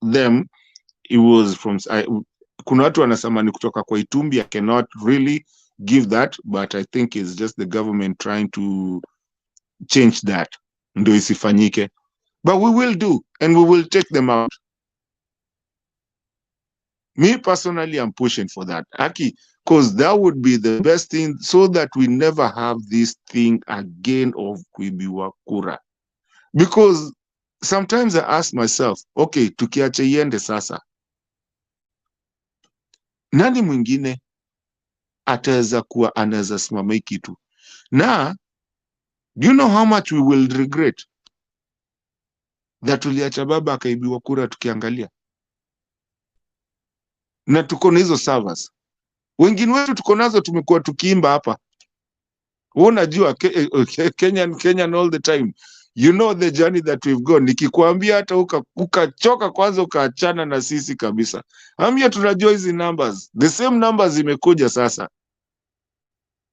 them, it was from kuna watu wanasema ni kutoka kwa Itumbi. I cannot really give that, but I think it's just the government trying to change that ndio isifanyike, but we will do, and we will take them out. Me personally, I'm pushing for that, Aki, because that would be the best thing, so that we never have this thing again of kuibiwa kura. Because sometimes I ask myself, okay, tukiache iende sasa, nani mwingine ataweza kuwa anaweza simama hii kitu? Na do you know how much we will regret that tuliacha baba akaibiwa kura tukiangalia? na tuko na hizo servers. Wengine wetu tuko nazo, tumekuwa tukiimba hapa. Wewe unajua Kenyan all the time. You know the journey that we've gone. Nikikwambia hata ukachoka kwanza ukaachana na sisi kabisa. Ambia tunajua hizi numbers. The same numbers zimekuja sasa.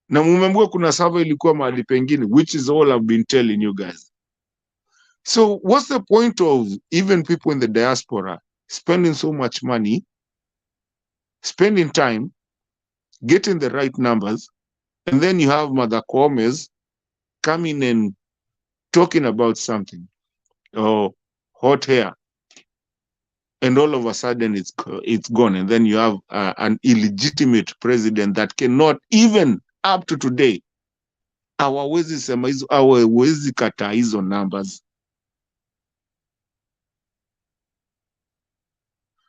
Na mumembuka kuna server ilikuwa mahali pengine, which is all I've been telling you guys. So what's the point of even people in the diaspora spending so much money, spending time, getting the right numbers, and then you have Mother Komes coming and talking about something, or hot hair, and all of a sudden it's gone, and then you have an illegitimate president that cannot even up to today hawawezi kata hizo numbers.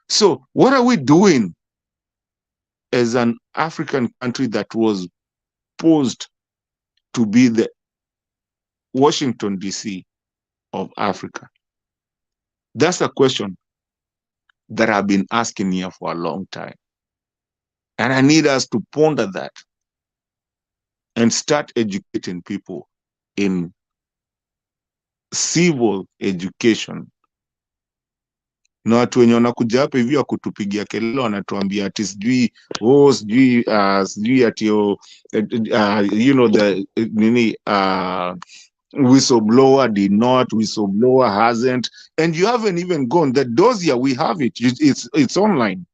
So what are we doing as an African country that was posed to be the Washington DC of Africa? That's a question that I've been asking here for a long time. And I need us to ponder that and start educating people in civil education. Na watu wenye wanakuja hapa hivi wa kutupigia kelele wanatuambia ati sijui ati you know the nini whistleblower did not, whistleblower hasn't, and you haven't even gone. The dossier, we have it. It's online.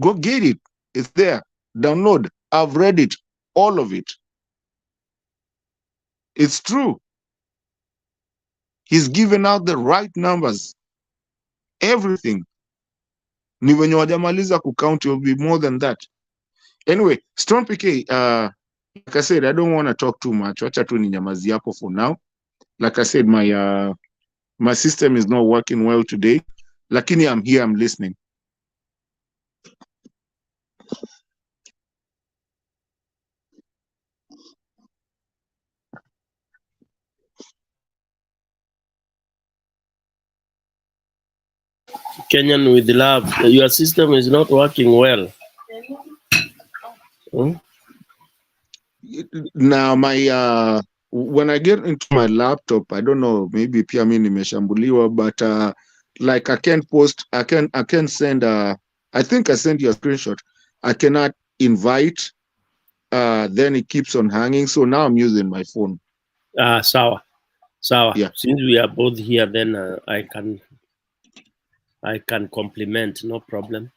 Go get it. It's there. Download. I've read it. All of it. It's true. He's given out the right numbers. Everything. Ni wenye wajamaliza kucount, will be more than that. Anyway, Stone PK, like I said, I don't want to talk too much. Wacha tu ninyamazi hapo for now. Like I said, my system is not working well today. Lakini I'm here, I'm listening. Kenyan with love. Your system is not working well. Hmm? Now my when I get into my laptop, I don't know, maybe pia mimi nimeshambuliwa, but like I can't post, I can send I think I sent you a screenshot. I cannot invite, then it keeps on hanging. So now I'm using my phone. Sawa. Yeah. Since we are both here, then I can compliment, no problem.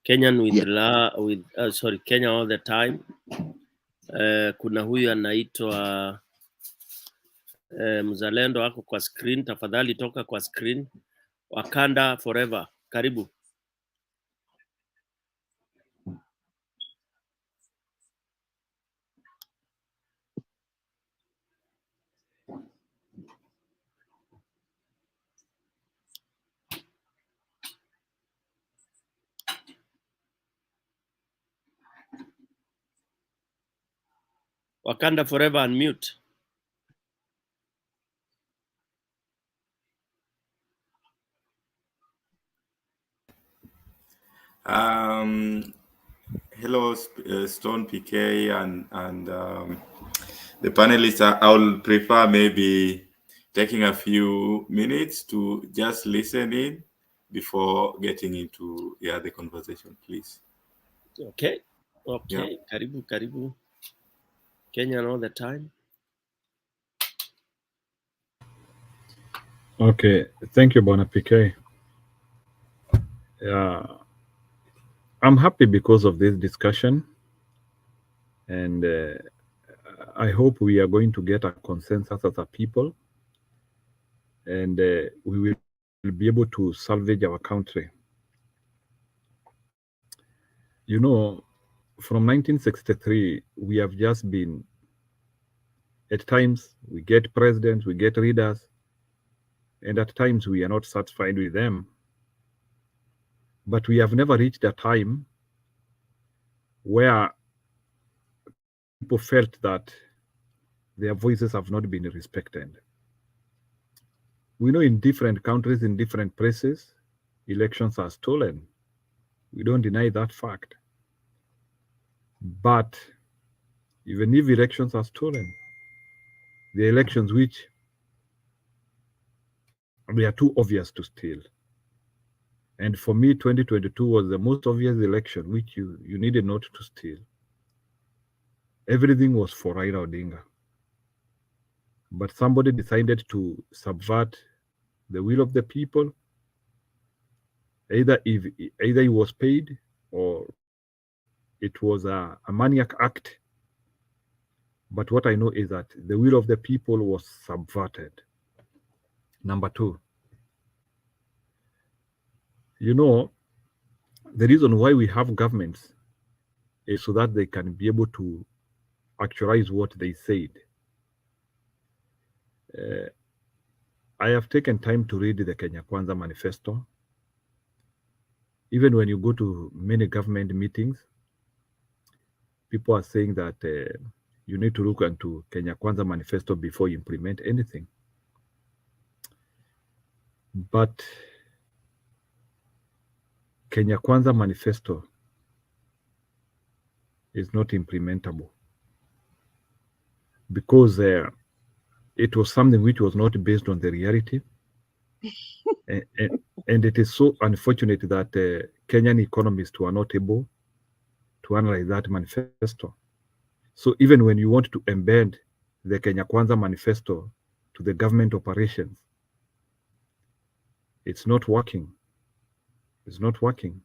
Kenyan with Kenya all the time. Kuna huyu anaitwa mzalendo ako kwa screen, tafadhali toka kwa screen. Wakanda forever, karibu. Wakanda forever, unmute. Hello, Stone PK and the panelists. I'll prefer maybe taking a few minutes to just listen in before getting into the conversation, please. Okay. Yeah. Karibu. Kenyan all the time. Okay, thank you, Bwana PK. I'm happy because of this discussion, and I hope we are going to get a consensus as a people, and we will be able to salvage our country. You know, from 1963, we have just been, at times, we get presidents, we get leaders, and at times we are not satisfied with them. But we have never reached a time where people felt that their voices have not been respected. We know in different countries, in different places, elections are stolen. We don't deny that fact. But even if elections are stolen, the elections which they are too obvious to steal. And for me, 2022 was the most obvious election which you needed not to steal. Everything was for Raila Odinga. But somebody decided to subvert the will of the people. Either he was paid or it was a maniac act. But what I know is that the will of the people was subverted. Number two, you know, the reason why we have governments is so that they can be able to actualize what they said. I have taken time to read the Kenya Kwanza manifesto. Even when you go to many government meetings, people are saying that you need to look into Kenya Kwanza manifesto before you implement anything. But Kenya Kwanza manifesto is not implementable because it was something which was not based on the reality. And it is so unfortunate that Kenyan economists were not able to analyze that manifesto. So even when you want to embed the Kenya Kwanza manifesto to the government operations, it's not working. It's not working.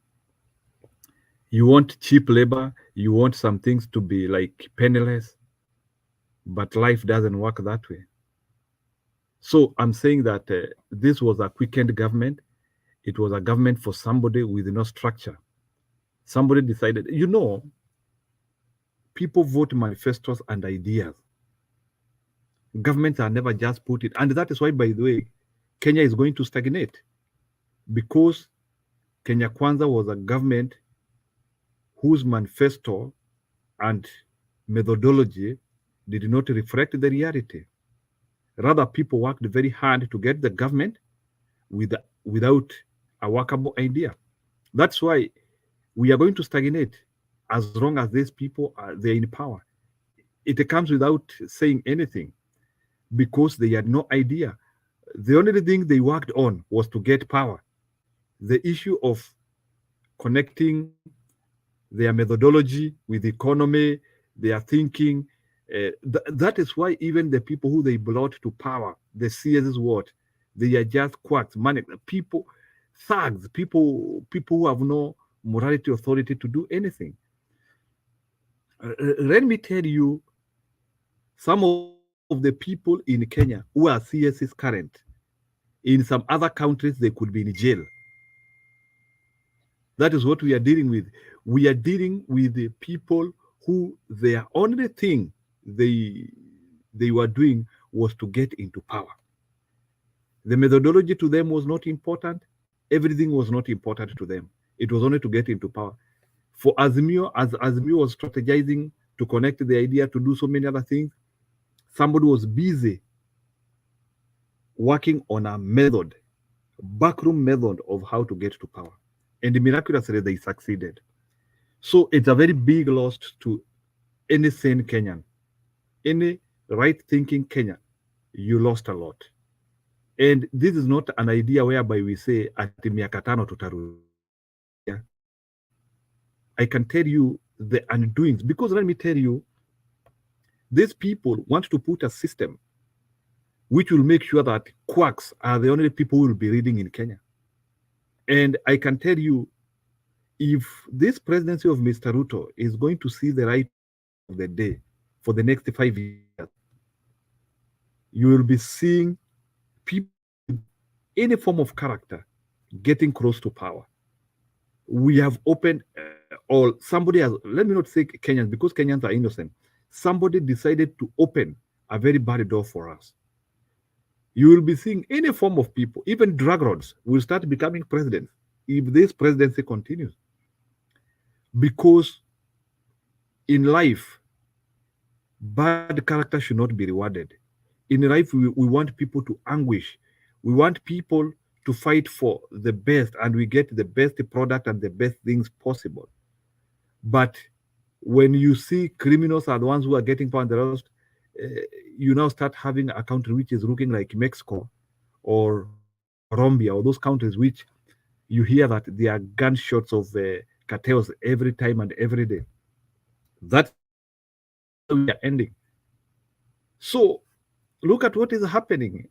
You want cheap labor, you want some things to be like penniless, but life doesn't work that way. So I'm saying that this was a quickened government. It was a government for somebody with no structure. Somebody decided, people vote manifestos and ideas. Governments are never just put it. And that is why, by the way, Kenya is going to stagnate. Because Kenya Kwanza was a government whose manifesto and methodology did not reflect the reality. Rather, people worked very hard to get the government without a workable idea. That's why we are going to stagnate as long as these people they're in power. It comes without saying anything because they had no idea. The only thing they worked on was to get power. The issue of connecting their methodology with the economy, their thinking, that is why even the people who they brought to power, the CS what, they are just quacks, money, people, thugs, people who have no morality authority to do anything. Let me tell you, some of the people in Kenya who are CS's current, in some other countries, they could be in jail. That is what we are dealing with. We are dealing with the people who their only thing they were doing was to get into power. The methodology to them was not important. Everything was not important to them. It was only to get into power. For Azimio, as Azimio was strategizing to connect the idea to do so many other things, somebody was busy working on a method, backroom method of how to get to power. And miraculously, they succeeded. So it's a very big loss to any sane Kenyan, any right-thinking Kenyan. You lost a lot. And this is not an idea whereby we say, ati miaka tano tutarudia. I can tell you the undoings, because let me tell you, these people want to put a system which will make sure that quacks are the only people who will be reading in Kenya. And I can tell you, if this presidency of Mr. Ruto is going to see the light of the day for the next 5 years, you will be seeing people with any form of character getting close to power. We have opened, or somebody has, let me not say Kenyans, because Kenyans are innocent. Somebody decided to open a very bad door for us. You will be seeing any form of people, even drug lords, will start becoming presidents if this presidency continues. Because in life, bad character should not be rewarded. In life, we want people to anguish. We want people to fight for the best, and we get the best product and the best things possible. But when you see criminals are the ones who are getting power and the rest, you now start having a country which is looking like Mexico or Colombia, or those countries which you hear that there are gunshots of cartels every time and every day. That's where we are ending. So look at what is happening.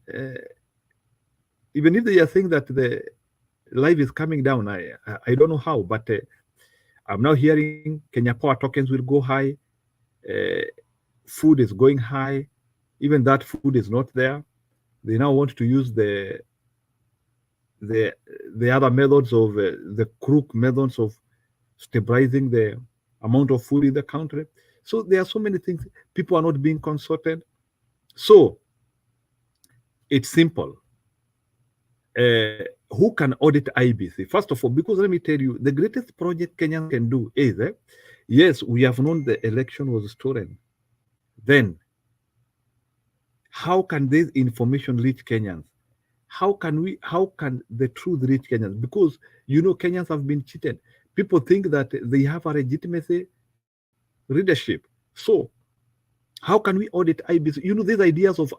Even if they are saying that the life is coming down, I don't know how, but I'm now hearing Kenya Power tokens will go high. Food is going high. Even that food is not there. They now want to use the other methods of the crook methods of stabilizing the amount of food in the country. So there are so many things. People are not being consulted. So it's simple. Who can audit IBC? First of all, because let me tell you, the greatest project Kenyans can do is, yes, we have known the election was stolen. Then, how can this information reach Kenyans? How can the truth reach Kenyans? Because, Kenyans have been cheated. People think that they have a legitimacy leadership. So, how can we audit IBC? These ideas of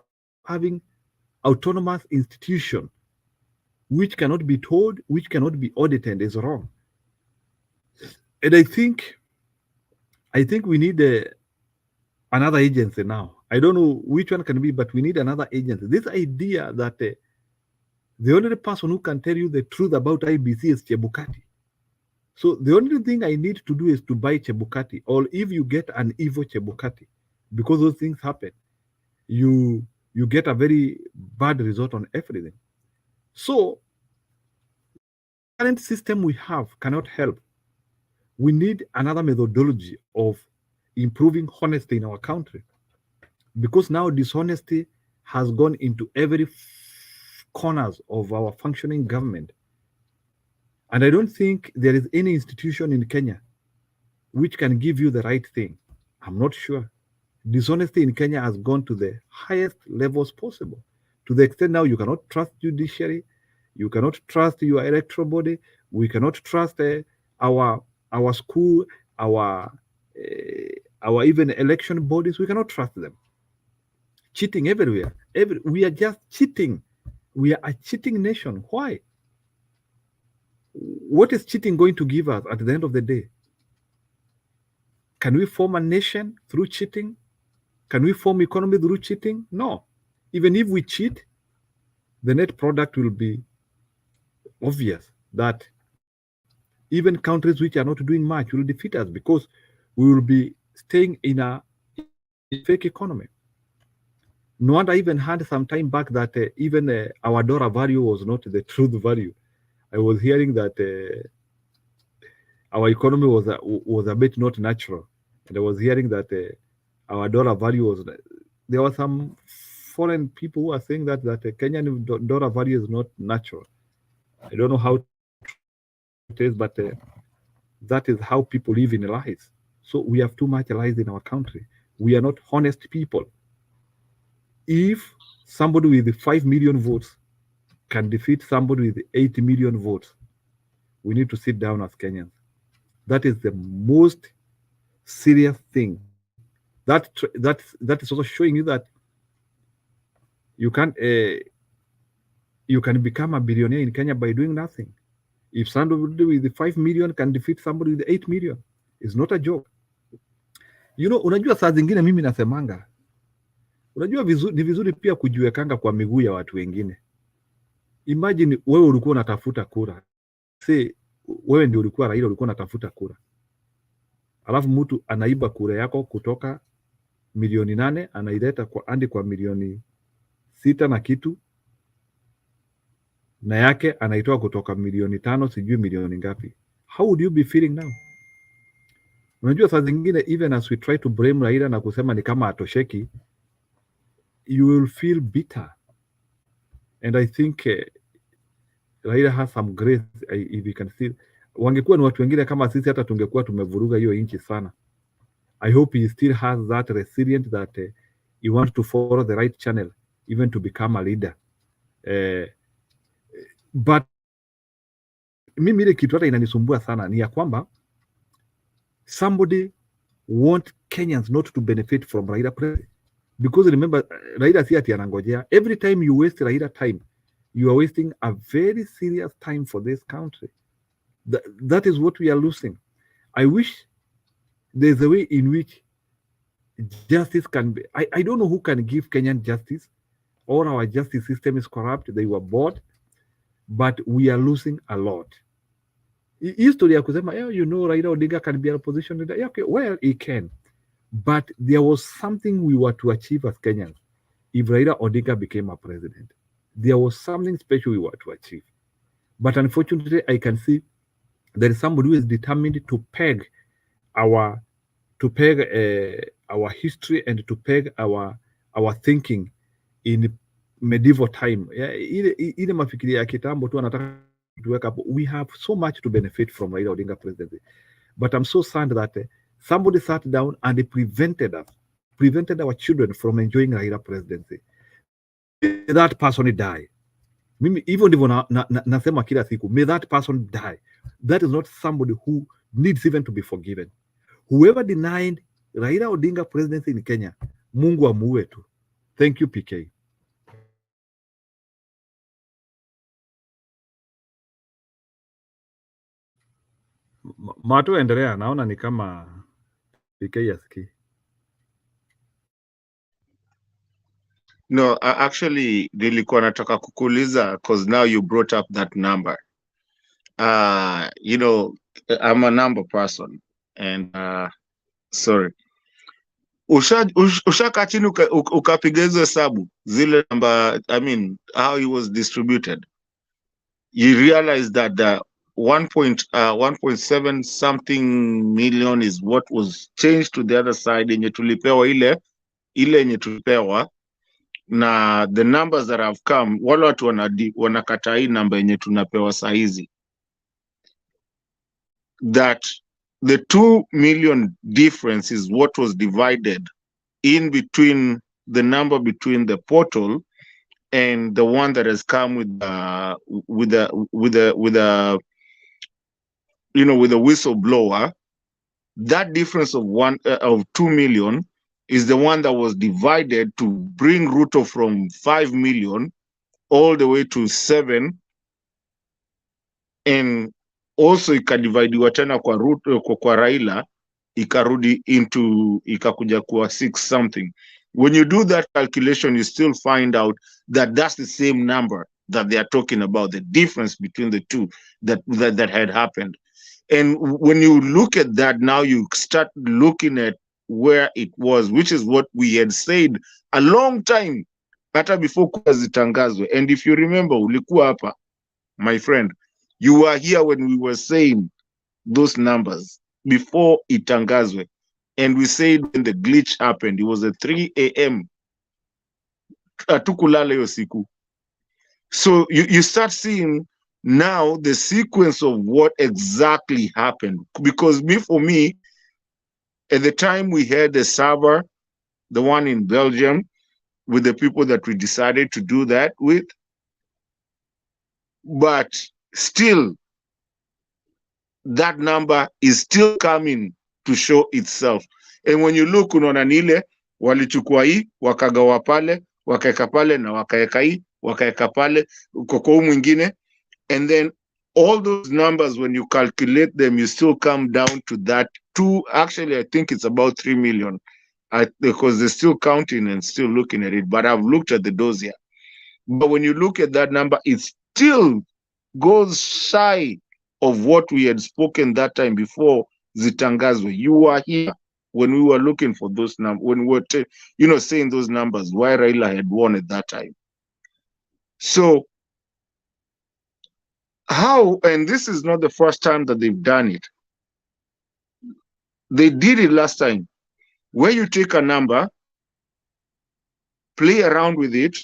having autonomous institution which cannot be told, which cannot be audited is wrong. And I think we need another agency now. I don't know which one can be, but we need another agency. This idea that the only person who can tell you the truth about IBC is Chebukati. So the only thing I need to do is to buy Chebukati, or if you get an evil Chebukati, because those things happen, you get a very bad result on everything. So the current system we have cannot help. We need another methodology of improving honesty in our country, because now dishonesty has gone into every corners of our functioning government. And I don't think there is any institution in Kenya which can give you the right thing. I'm not sure. Dishonesty in Kenya has gone to the highest levels possible, to the extent now you cannot trust judiciary, you cannot trust your electoral body, we cannot trust our school, our even election bodies, we cannot trust them. Cheating everywhere. We are just cheating. We are a cheating nation. Why? What is cheating going to give us at the end of the day? Can we form a nation through cheating? Can we form economy through cheating? No. Even if we cheat, the net product will be obvious that even countries which are not doing much will defeat us, because we will be staying in a fake economy. No wonder I even had some time back that even our dollar value was not the truth value. I was hearing that our economy was a bit not natural, and I was hearing that our dollar value was. There were some foreign people who are saying that Kenyan dollar value is not natural. I don't know how true it is, but that is how people live in lies. So we have too much lies in our country. We are not honest people. If somebody with 5 million votes can defeat somebody with 80 million votes, we need to sit down as Kenyans. That is the most serious thing. That is also showing you that you can become a billionaire in Kenya by doing nothing. If somebody with 5 million can defeat somebody with 8 million, it's not a joke. Unajua saa zingine mimi nasemanga, unajua ni vizuri pia kujiwekanga kwa miguu ya watu wengine. Imagine wewe ulikuwa unatafuta kura. Say wewe ndio ulikuwa Raila, ulikuwa unatafuta kura. Alafu mtu anaiba kura yako kutoka milioni 8 anaileta kwa milioni 6 na kitu, na yake anaitoa kutoka milioni 5, sijui milioni ngapi. How would you be feeling now? Unajua saa zingine even as we try to blame Raila na kusema ni kama atosheki, you will feel bitter. And I think Raila has some grace, if you can see. Wangekuwa ni watu wengine kama sisi, hata tungekuwa tumevuruga hiyo inchi sana. I hope he still has that resilience that he wants to follow the right channel, even to become a leader. But mimi ile kitu hata inanisumbua sana ni ya kwamba somebody want Kenyans not to benefit from Raila president. Because remember, Raila si ati anangojea. Every time you waste Raila time, you are wasting a very serious time for this country. That is what we are losing. I wish there's a way in which justice can be. I don't know who can give Kenyan justice. All our justice system is corrupt. They were bought, but we are losing a lot. History ya kusema, you know, Raila Odinga can be in a position. Yeah, okay, well, he can. But there was something we were to achieve as Kenyans. If Raila Odinga became a president, there was something special we were to achieve. But unfortunately, I can see there is somebody who is determined to peg our history and to peg our thinking in medieval time. Ile mafikiri ya kitambo tu anataka tuweka hapo. We have so much to benefit from Raila Odinga presidency. But I'm so sad that somebody sat down and they prevented our children from enjoying Raila presidency. May that person die. Mimi hivyo ndivyo nasema kila siku. May that person die. That is not somebody who needs even to be forgiven. Whoever denied Raila Odinga presidency in Kenya, Mungu amuue tu. Thank you, PK. Mato endelea, naona ni kama PK yasikii. No, actually nilikuwa nataka kukuuliza because now you brought up that number. You know, I'm a number person and sorry. Ushakaa chini ukapiga hizo hesabu zile number, I mean how it was distributed. You realize that the 1.7 something million is what was changed to the other side yenye tulipewa ile yenye tulipewa, na the numbers that have come, wale watu wanakataa hii namba yenye tunapewa saizi, that the 2 million difference is what was divided in between the number between the portal and the one that has come with a you know, with a whistleblower. That difference of 2 million is the one that was divided to bring Ruto from 5 million all the way to 7, and also ikadividiwa tena kwa Ruto, kwa Raila ikarudi into ikakuja kuwa 6 something. When you do that calculation, you still find out that that's the same number that they are talking about, the difference between the two that had happened. And when you look at that, now you start looking at where it was, which is what we had said a long time, hata before kura zitangazwe. And if you remember, ulikuwa hapa, my friend, you were here when we were saying those numbers before itangazwe. And we said when the glitch happened, it was at 3 a.m. Hatukulala hiyo siku. So you start seeing now the sequence of what exactly happened. Because for me, at the time we had the server, the one in Belgium, with the people that we decided to do that with. But still, that number is still coming to show itself. And when you look, unaona nile, walichukua hii, wakagawa pale, wakaeka pale, na wakaeka hii, wakaeka pale, koko mwingine. And then all those numbers, when you calculate them, you still come down to that 2. Actually, I think it's about 3 million. Because they're still counting and still looking at it. But I've looked at the dossier. But when you look at that number, it still goes shy of what we had spoken that time before zitangazwe. You were here when we were looking for those numbers, when we were saying those numbers, why Raila had won at that time. So how, and this is not the first time that they've done it. They did it last time, where you take a number, play around with it,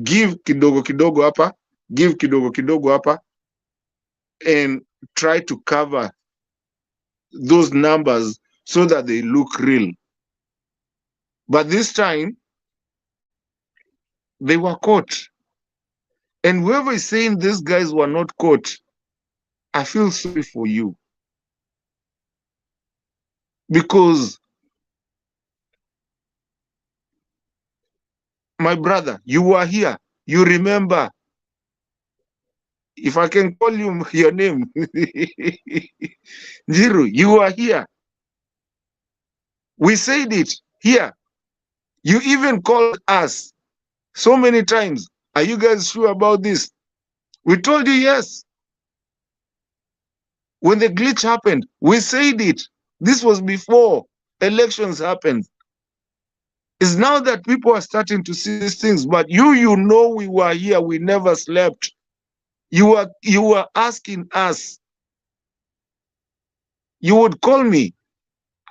give kidogo kidogo hapa, give kidogo kidogo hapa, and try to cover those numbers so that they look real. But this time, they were caught. And whoever is saying these guys were not caught, I feel sorry for you. Because, my brother, you were here. You remember, if I can call you your name, Jiru, you were here. We said it here. You even called us so many times. Are you guys sure about this? We told you yes. When the glitch happened, we said it. This was before elections happened. It's now that people are starting to see these things, but you know we were here, we never slept. You were asking us. You would call me.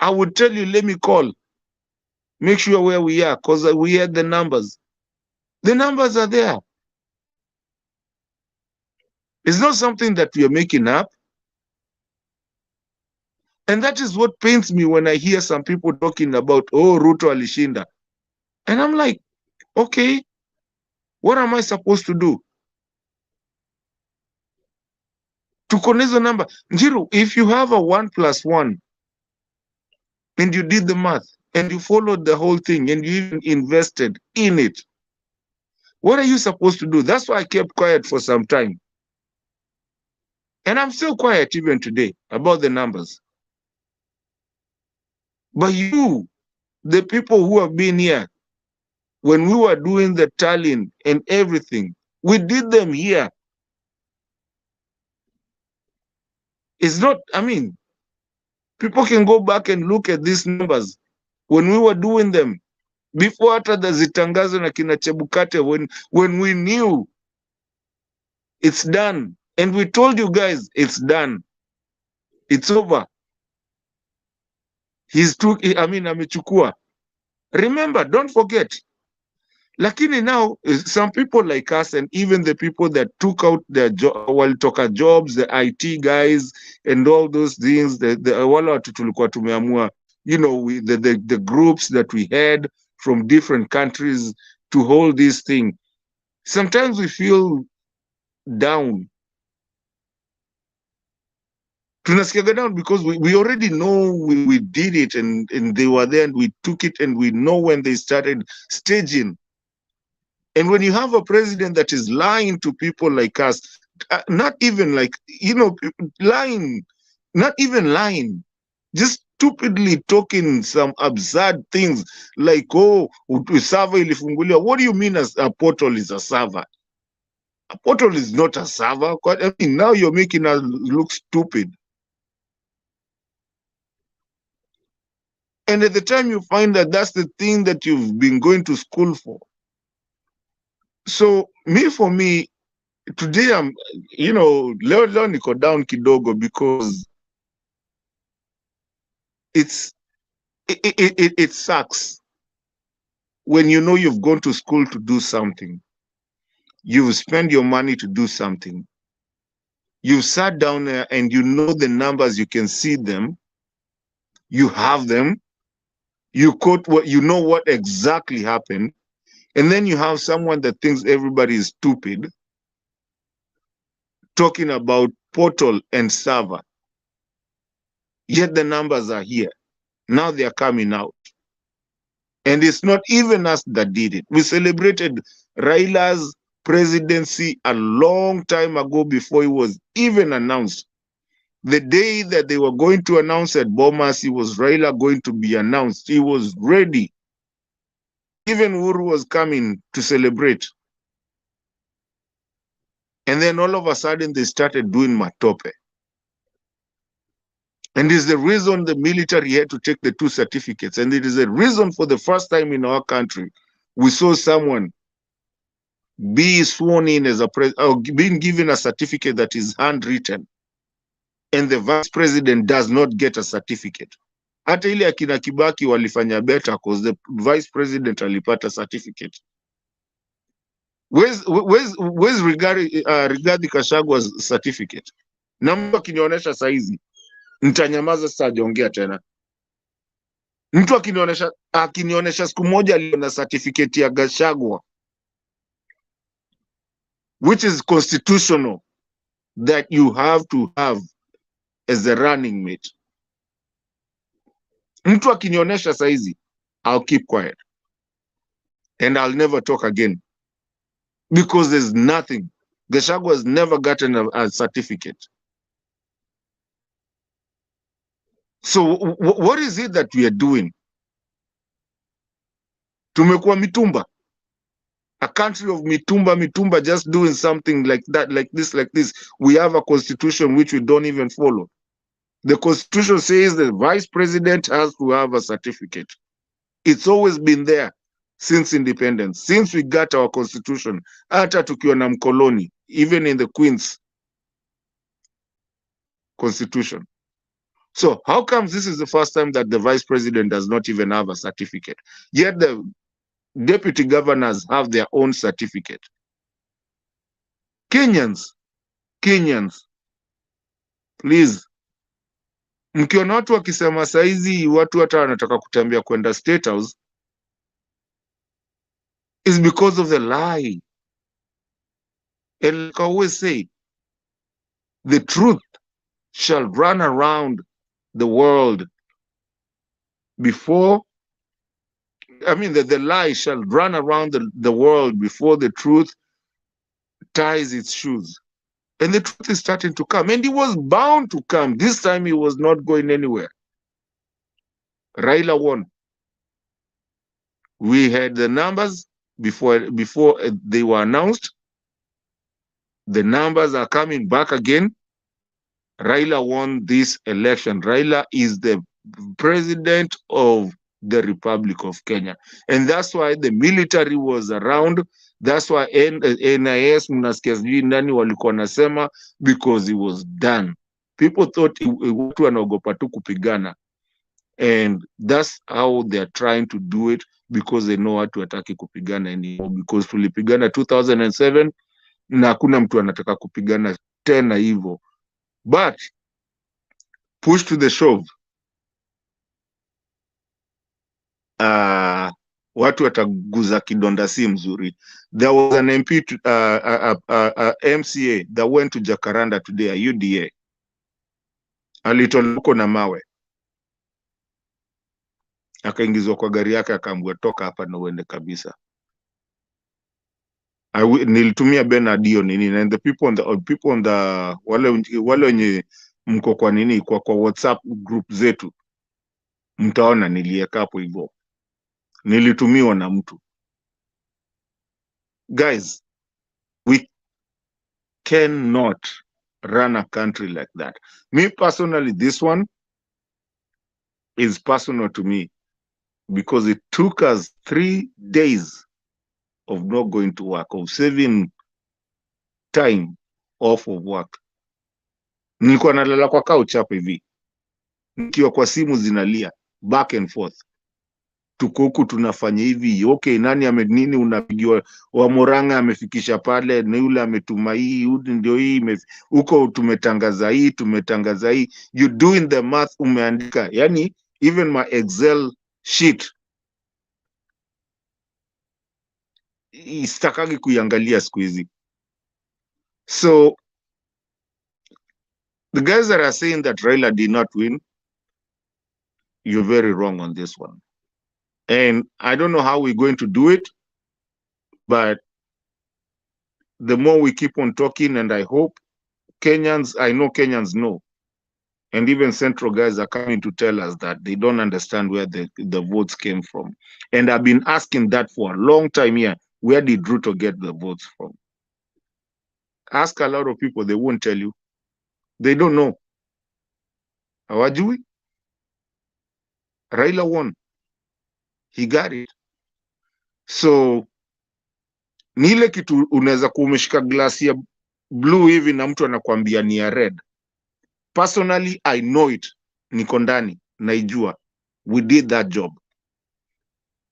I would tell you, let me call. Make sure where we are, because we had the numbers. The numbers are there. It's not something that we are making up. And that is what pains me when I hear some people talking about, oh, Ruto alishinda. And I'm like, okay, what am I supposed to do? To connect the number. Njiru, if you have a 1 + 1 and you did the math and you followed the whole thing and you even invested in it, what are you supposed to do? That's why I kept quiet for some time. And I'm still quiet even today about the numbers. But you, the people who have been here, when we were doing the tallying and everything, we did them here. It's not, I mean, people can go back and look at these numbers when we were doing them before after the zitangazo na kina Chebukate, when we knew it's done and we told you guys it's done, it's over. Amechukua. Remember, don't forget. Lakini now, some people like us and even the people that took out their walitoka jobs, the IT guys and all those things, wale watu tulikuwa tumeamua, you know, the groups that we had from different countries to hold this thing. Sometimes we feel down. Tunasikiaga down because we already know we did it and they were there and we took it and we know when they started staging. And when you have a president that is lying to people like us, not even like, you know, lying, not even lying, just stupidly talking some absurd things like, oh, server ilifunguliwa. What do you mean as a portal is a server? A portal is not a server. I mean, now you're making us look stupid. And at the time you find that that's the thing that you've been going to school for. So for me, today I'm, you know, leo niko down kidogo because it sucks when you know you've gone to school to do something. You've spent your money to do something. You've sat down there and you know the numbers, you can see them. You have them. You quote what you know what exactly happened. And then you have someone that thinks everybody is stupid talking about portal and server. Yet the numbers are here. Now they are coming out. And it's not even us that did it. We celebrated Raila's presidency a long time ago before it was even announced. The day that they were going to announce at Bomas, it was Raila going to be announced. He was ready. Even Uhuru was coming to celebrate. And then all of a sudden they started doing matope. And it's the reason the military had to take the 2 certificates. And it is a reason for the first time in our country, we saw someone be sworn in as a president, or being given a certificate that is handwritten. And the vice president does not get a certificate. Hata ile akina Kibaki walifanya better because the vice president alipata certificate. Where's Rigathi Gachagwa's certificate? Na mtu akinionyesha saizi, nitanyamaza, sitaongea tena. Mtu akinionyesha siku moja aliona certificate ya Gachagua, which is constitutional, that you have to have as a running mate. Mtu akinionyesha saizi, I'll keep quiet and I'll never talk again, because there's nothing. Gachagua has never gotten a certificate. So what is it that we are doing? Tumekuwa mitumba, a country of mitumba, just doing something like that, like this. We have a constitution which we don't even follow. The constitution says the vice president has to have a certificate. It's always been there since independence, since we got our constitution. Hata tukiwa na mkoloni, even in the Queen's constitution. So how comes this is the first time that the vice president does not even have a certificate? Yet the deputy governors have their own certificate. Kenyans, please, mkiona watu wakisema saizi watu hata wanataka kutembea kwenda State House, is because of the lie. And like I always say, the truth shall run around the world before, the lie shall run around the world before the truth ties its shoes. And the truth is starting to come. And it was bound to come. This time he was not going anywhere. Raila won. We had the numbers before they were announced. The numbers are coming back again. Raila won this election. Raila is the president of the Republic of Kenya. And that's why the military was around. That's why NIS mnasikia sijui nani walikuwa nasema, because he was done. People thought watu wanaogopa tu kupigana. And that's how they're trying to do it, because they know watu hataki kupigana anymore. Because tulipigana 2007 na hakuna mtu anataka kupigana tena hivyo. But push to the shove, watu wataguza kidonda si mzuri. There was an MP, MCA that went to Jacaranda today, a UDA. Alitoloko na mawe, akaingizwa kwa gari yake, akaambiwa toka hapa na uende kabisa. Nilitumia Benadio nini, and the people on the wale wenye mko kwa nini kwa WhatsApp group zetu, mtaona nilieka hapo hivyo, nilitumiwa na mtu. Guys, we cannot run a country like that. Me personally, this one is personal to me, because it took us 3 days of not going to work, of saving time off of work. Nilikuwa nalala kwa couch hapa hivi, nikiwa kwa simu zinalia back and forth. Tuko huku tunafanya hivi, okay, nani nini unapigiwa, wa Moranga amefikisha pale, na yule ametuma hii, ndio hii huko, tumetangaza hii, you doing the math, umeandika. Yani even my Excel sheet istakagi kuiangalia siku hizi. So the guys that are saying that Raila did not win, you're very wrong on this one. And I don't know how we're going to do it, but the more we keep on talking, and I hope Kenyans, I know Kenyans know, and even central guys are coming to tell us that they don't understand where the votes came from. And I've been asking that for a long time here. Where did Ruto get the votes from? Ask a lot of people, they won't tell you. They don't know. Hawajui. Raila won. He got it. So ni ile kitu unaweza kumeshika glasi ya blue hivi na mtu anakuambia ni ya red. Personally, I know it. Niko ndani, naijua. We did that job.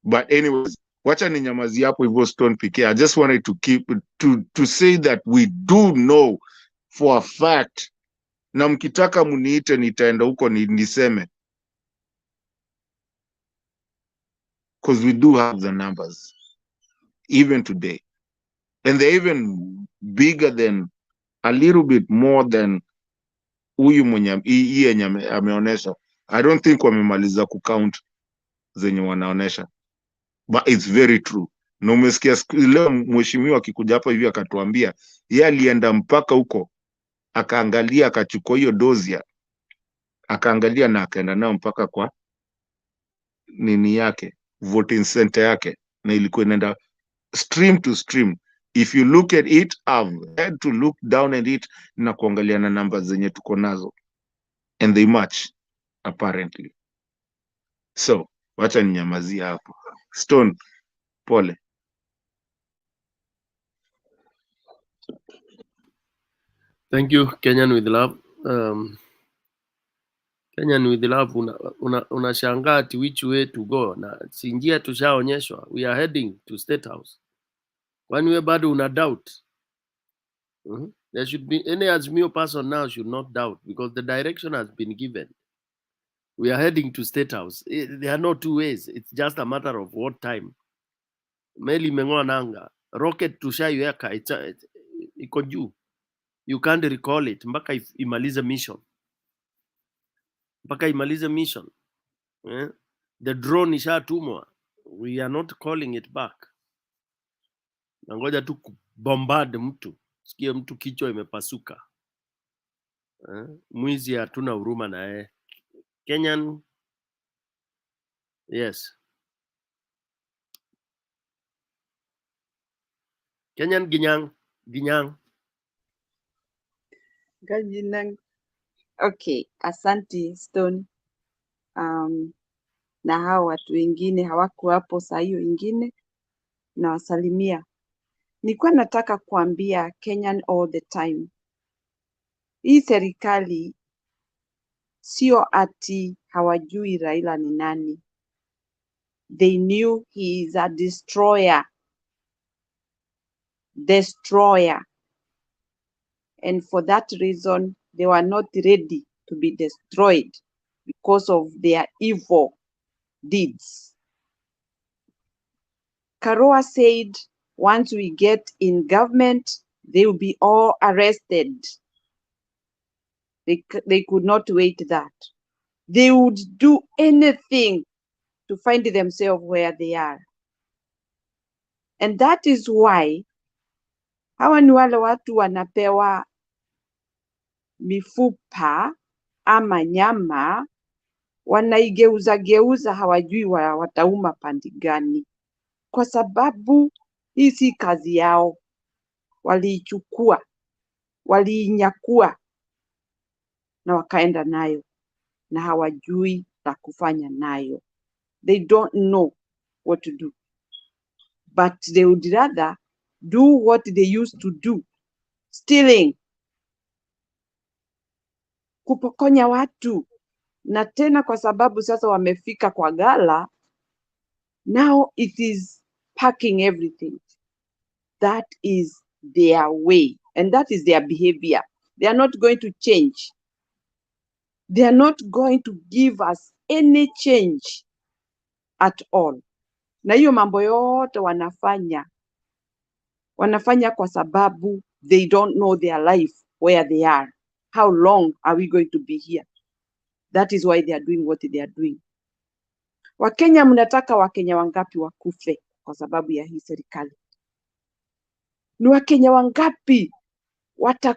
But anyways, wacha ninyamazi hapo hivyo Stone PK. I just wanted to say that we do know for a fact, na mkitaka muniite nitaenda huko niseme, because we do have the numbers even today, and they even bigger than, a little bit more than huyu mwenye hii yenye ameonesha. I don't think wamemaliza kucount zenye wanaonesha, but it's very true. Na umesikia leo mheshimiwa akikuja hapa hivi akatuambia yeye alienda mpaka huko akaangalia, akachukua hiyo dozia, akaangalia na akaenda nao mpaka kwa nini yake, voting center yake, na ilikuwa inaenda stream to stream. If you look at it, I've had to look down at it na kuangalia na namba zenye tuko nazo, and they match apparently. So wacha ninyamazia hapo. Stone, pole. Thank you, Kenyan with love. Kenyan with love, unashangaa ati which way to go, na si njia tushaonyeshwa. We are heading to State House. Kwani we bado una doubt? There should be any Azimio person now should not doubt, because the direction has been given. We are heading to State House. There are no two ways. It's just a matter of what time. Meli imeng'oa nanga, rocket tushaiweka, iko juu. You can't recall it mpaka imalize mission. Mpaka imalize mission. The drone ishatumwa. We are not calling it back. Nangoja tu bombard mtu. Sikia mtu kichwa imepasuka. Mwizi hatuna huruma na yeye. Kenyan, yes. Kenyan Ginyang. Gajinang. Okay, asante Stone. Na hao watu wengine hawako hapo saa hiyo ingine, na wasalimia. Nilikuwa nataka kuambia Kenyan all the time, hii serikali sio ati hawajui Raila ni nani. They knew he is a destroyer. And for that reason, they were not ready to be destroyed because of their evil deeds. Karua said, once we get in government, they will be all arrested. They could not wait that. They would do anything to find themselves where they are. And that is why hawa ni wale watu wanapewa mifupa ama nyama, wanaigeuza, hawajui watauma pande gani, kwa sababu hii si kazi yao. Waliichukua, waliinyakua na wakaenda nayo, na hawajui la kufanya nayo. They don't know what to do, but they would rather do what they used to do, stealing, kupokonya watu. Na tena kwa sababu sasa wamefika kwa gala, now it is packing everything. That is their way, and that is their behavior. They are not going to change. They are not going to give us any change at all. Na hiyo mambo yote wanafanya kwa sababu they don't know their life, where they are. How long are we going to be here? That is why they are doing what they are doing. Wakenya, mnataka Wakenya wangapi wakufe kwa sababu ya hii serikali? Ni Wakenya wangapi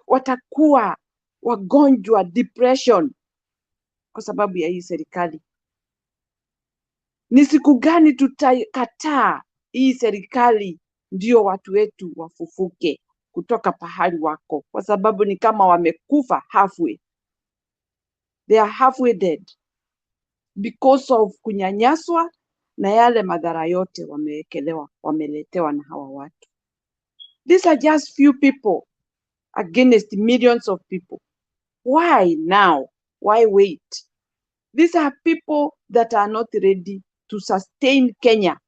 watakuwa wagonjwa depression kwa sababu ya hii serikali? Ni siku gani tutakataa hii serikali ndio watu wetu wafufuke kutoka pahali wako? Kwa sababu ni kama wamekufa halfway. They are halfway dead because of kunyanyaswa na yale madhara yote wameletewa na hawa watu. These are just few people against millions of people. Why now? Why wait? These are people that are not ready to sustain Kenya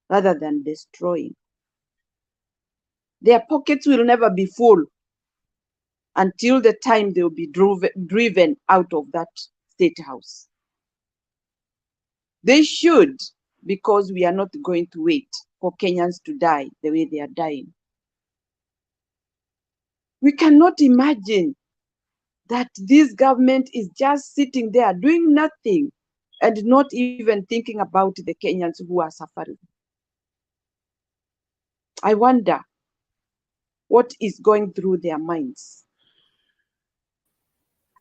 rather than destroying. Their pockets will never be full until the time they will be driven out of that state house. They should, because we are not going to wait for Kenyans to die the way they are dying. We cannot imagine that this government is just sitting there doing nothing and not even thinking about the Kenyans who are suffering. I wonder what is going through their minds.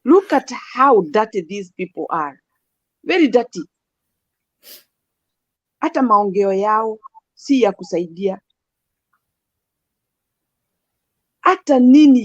Look at how dirty these people are. Very dirty. Hata maongeo yao si ya kusaidia. Hata nini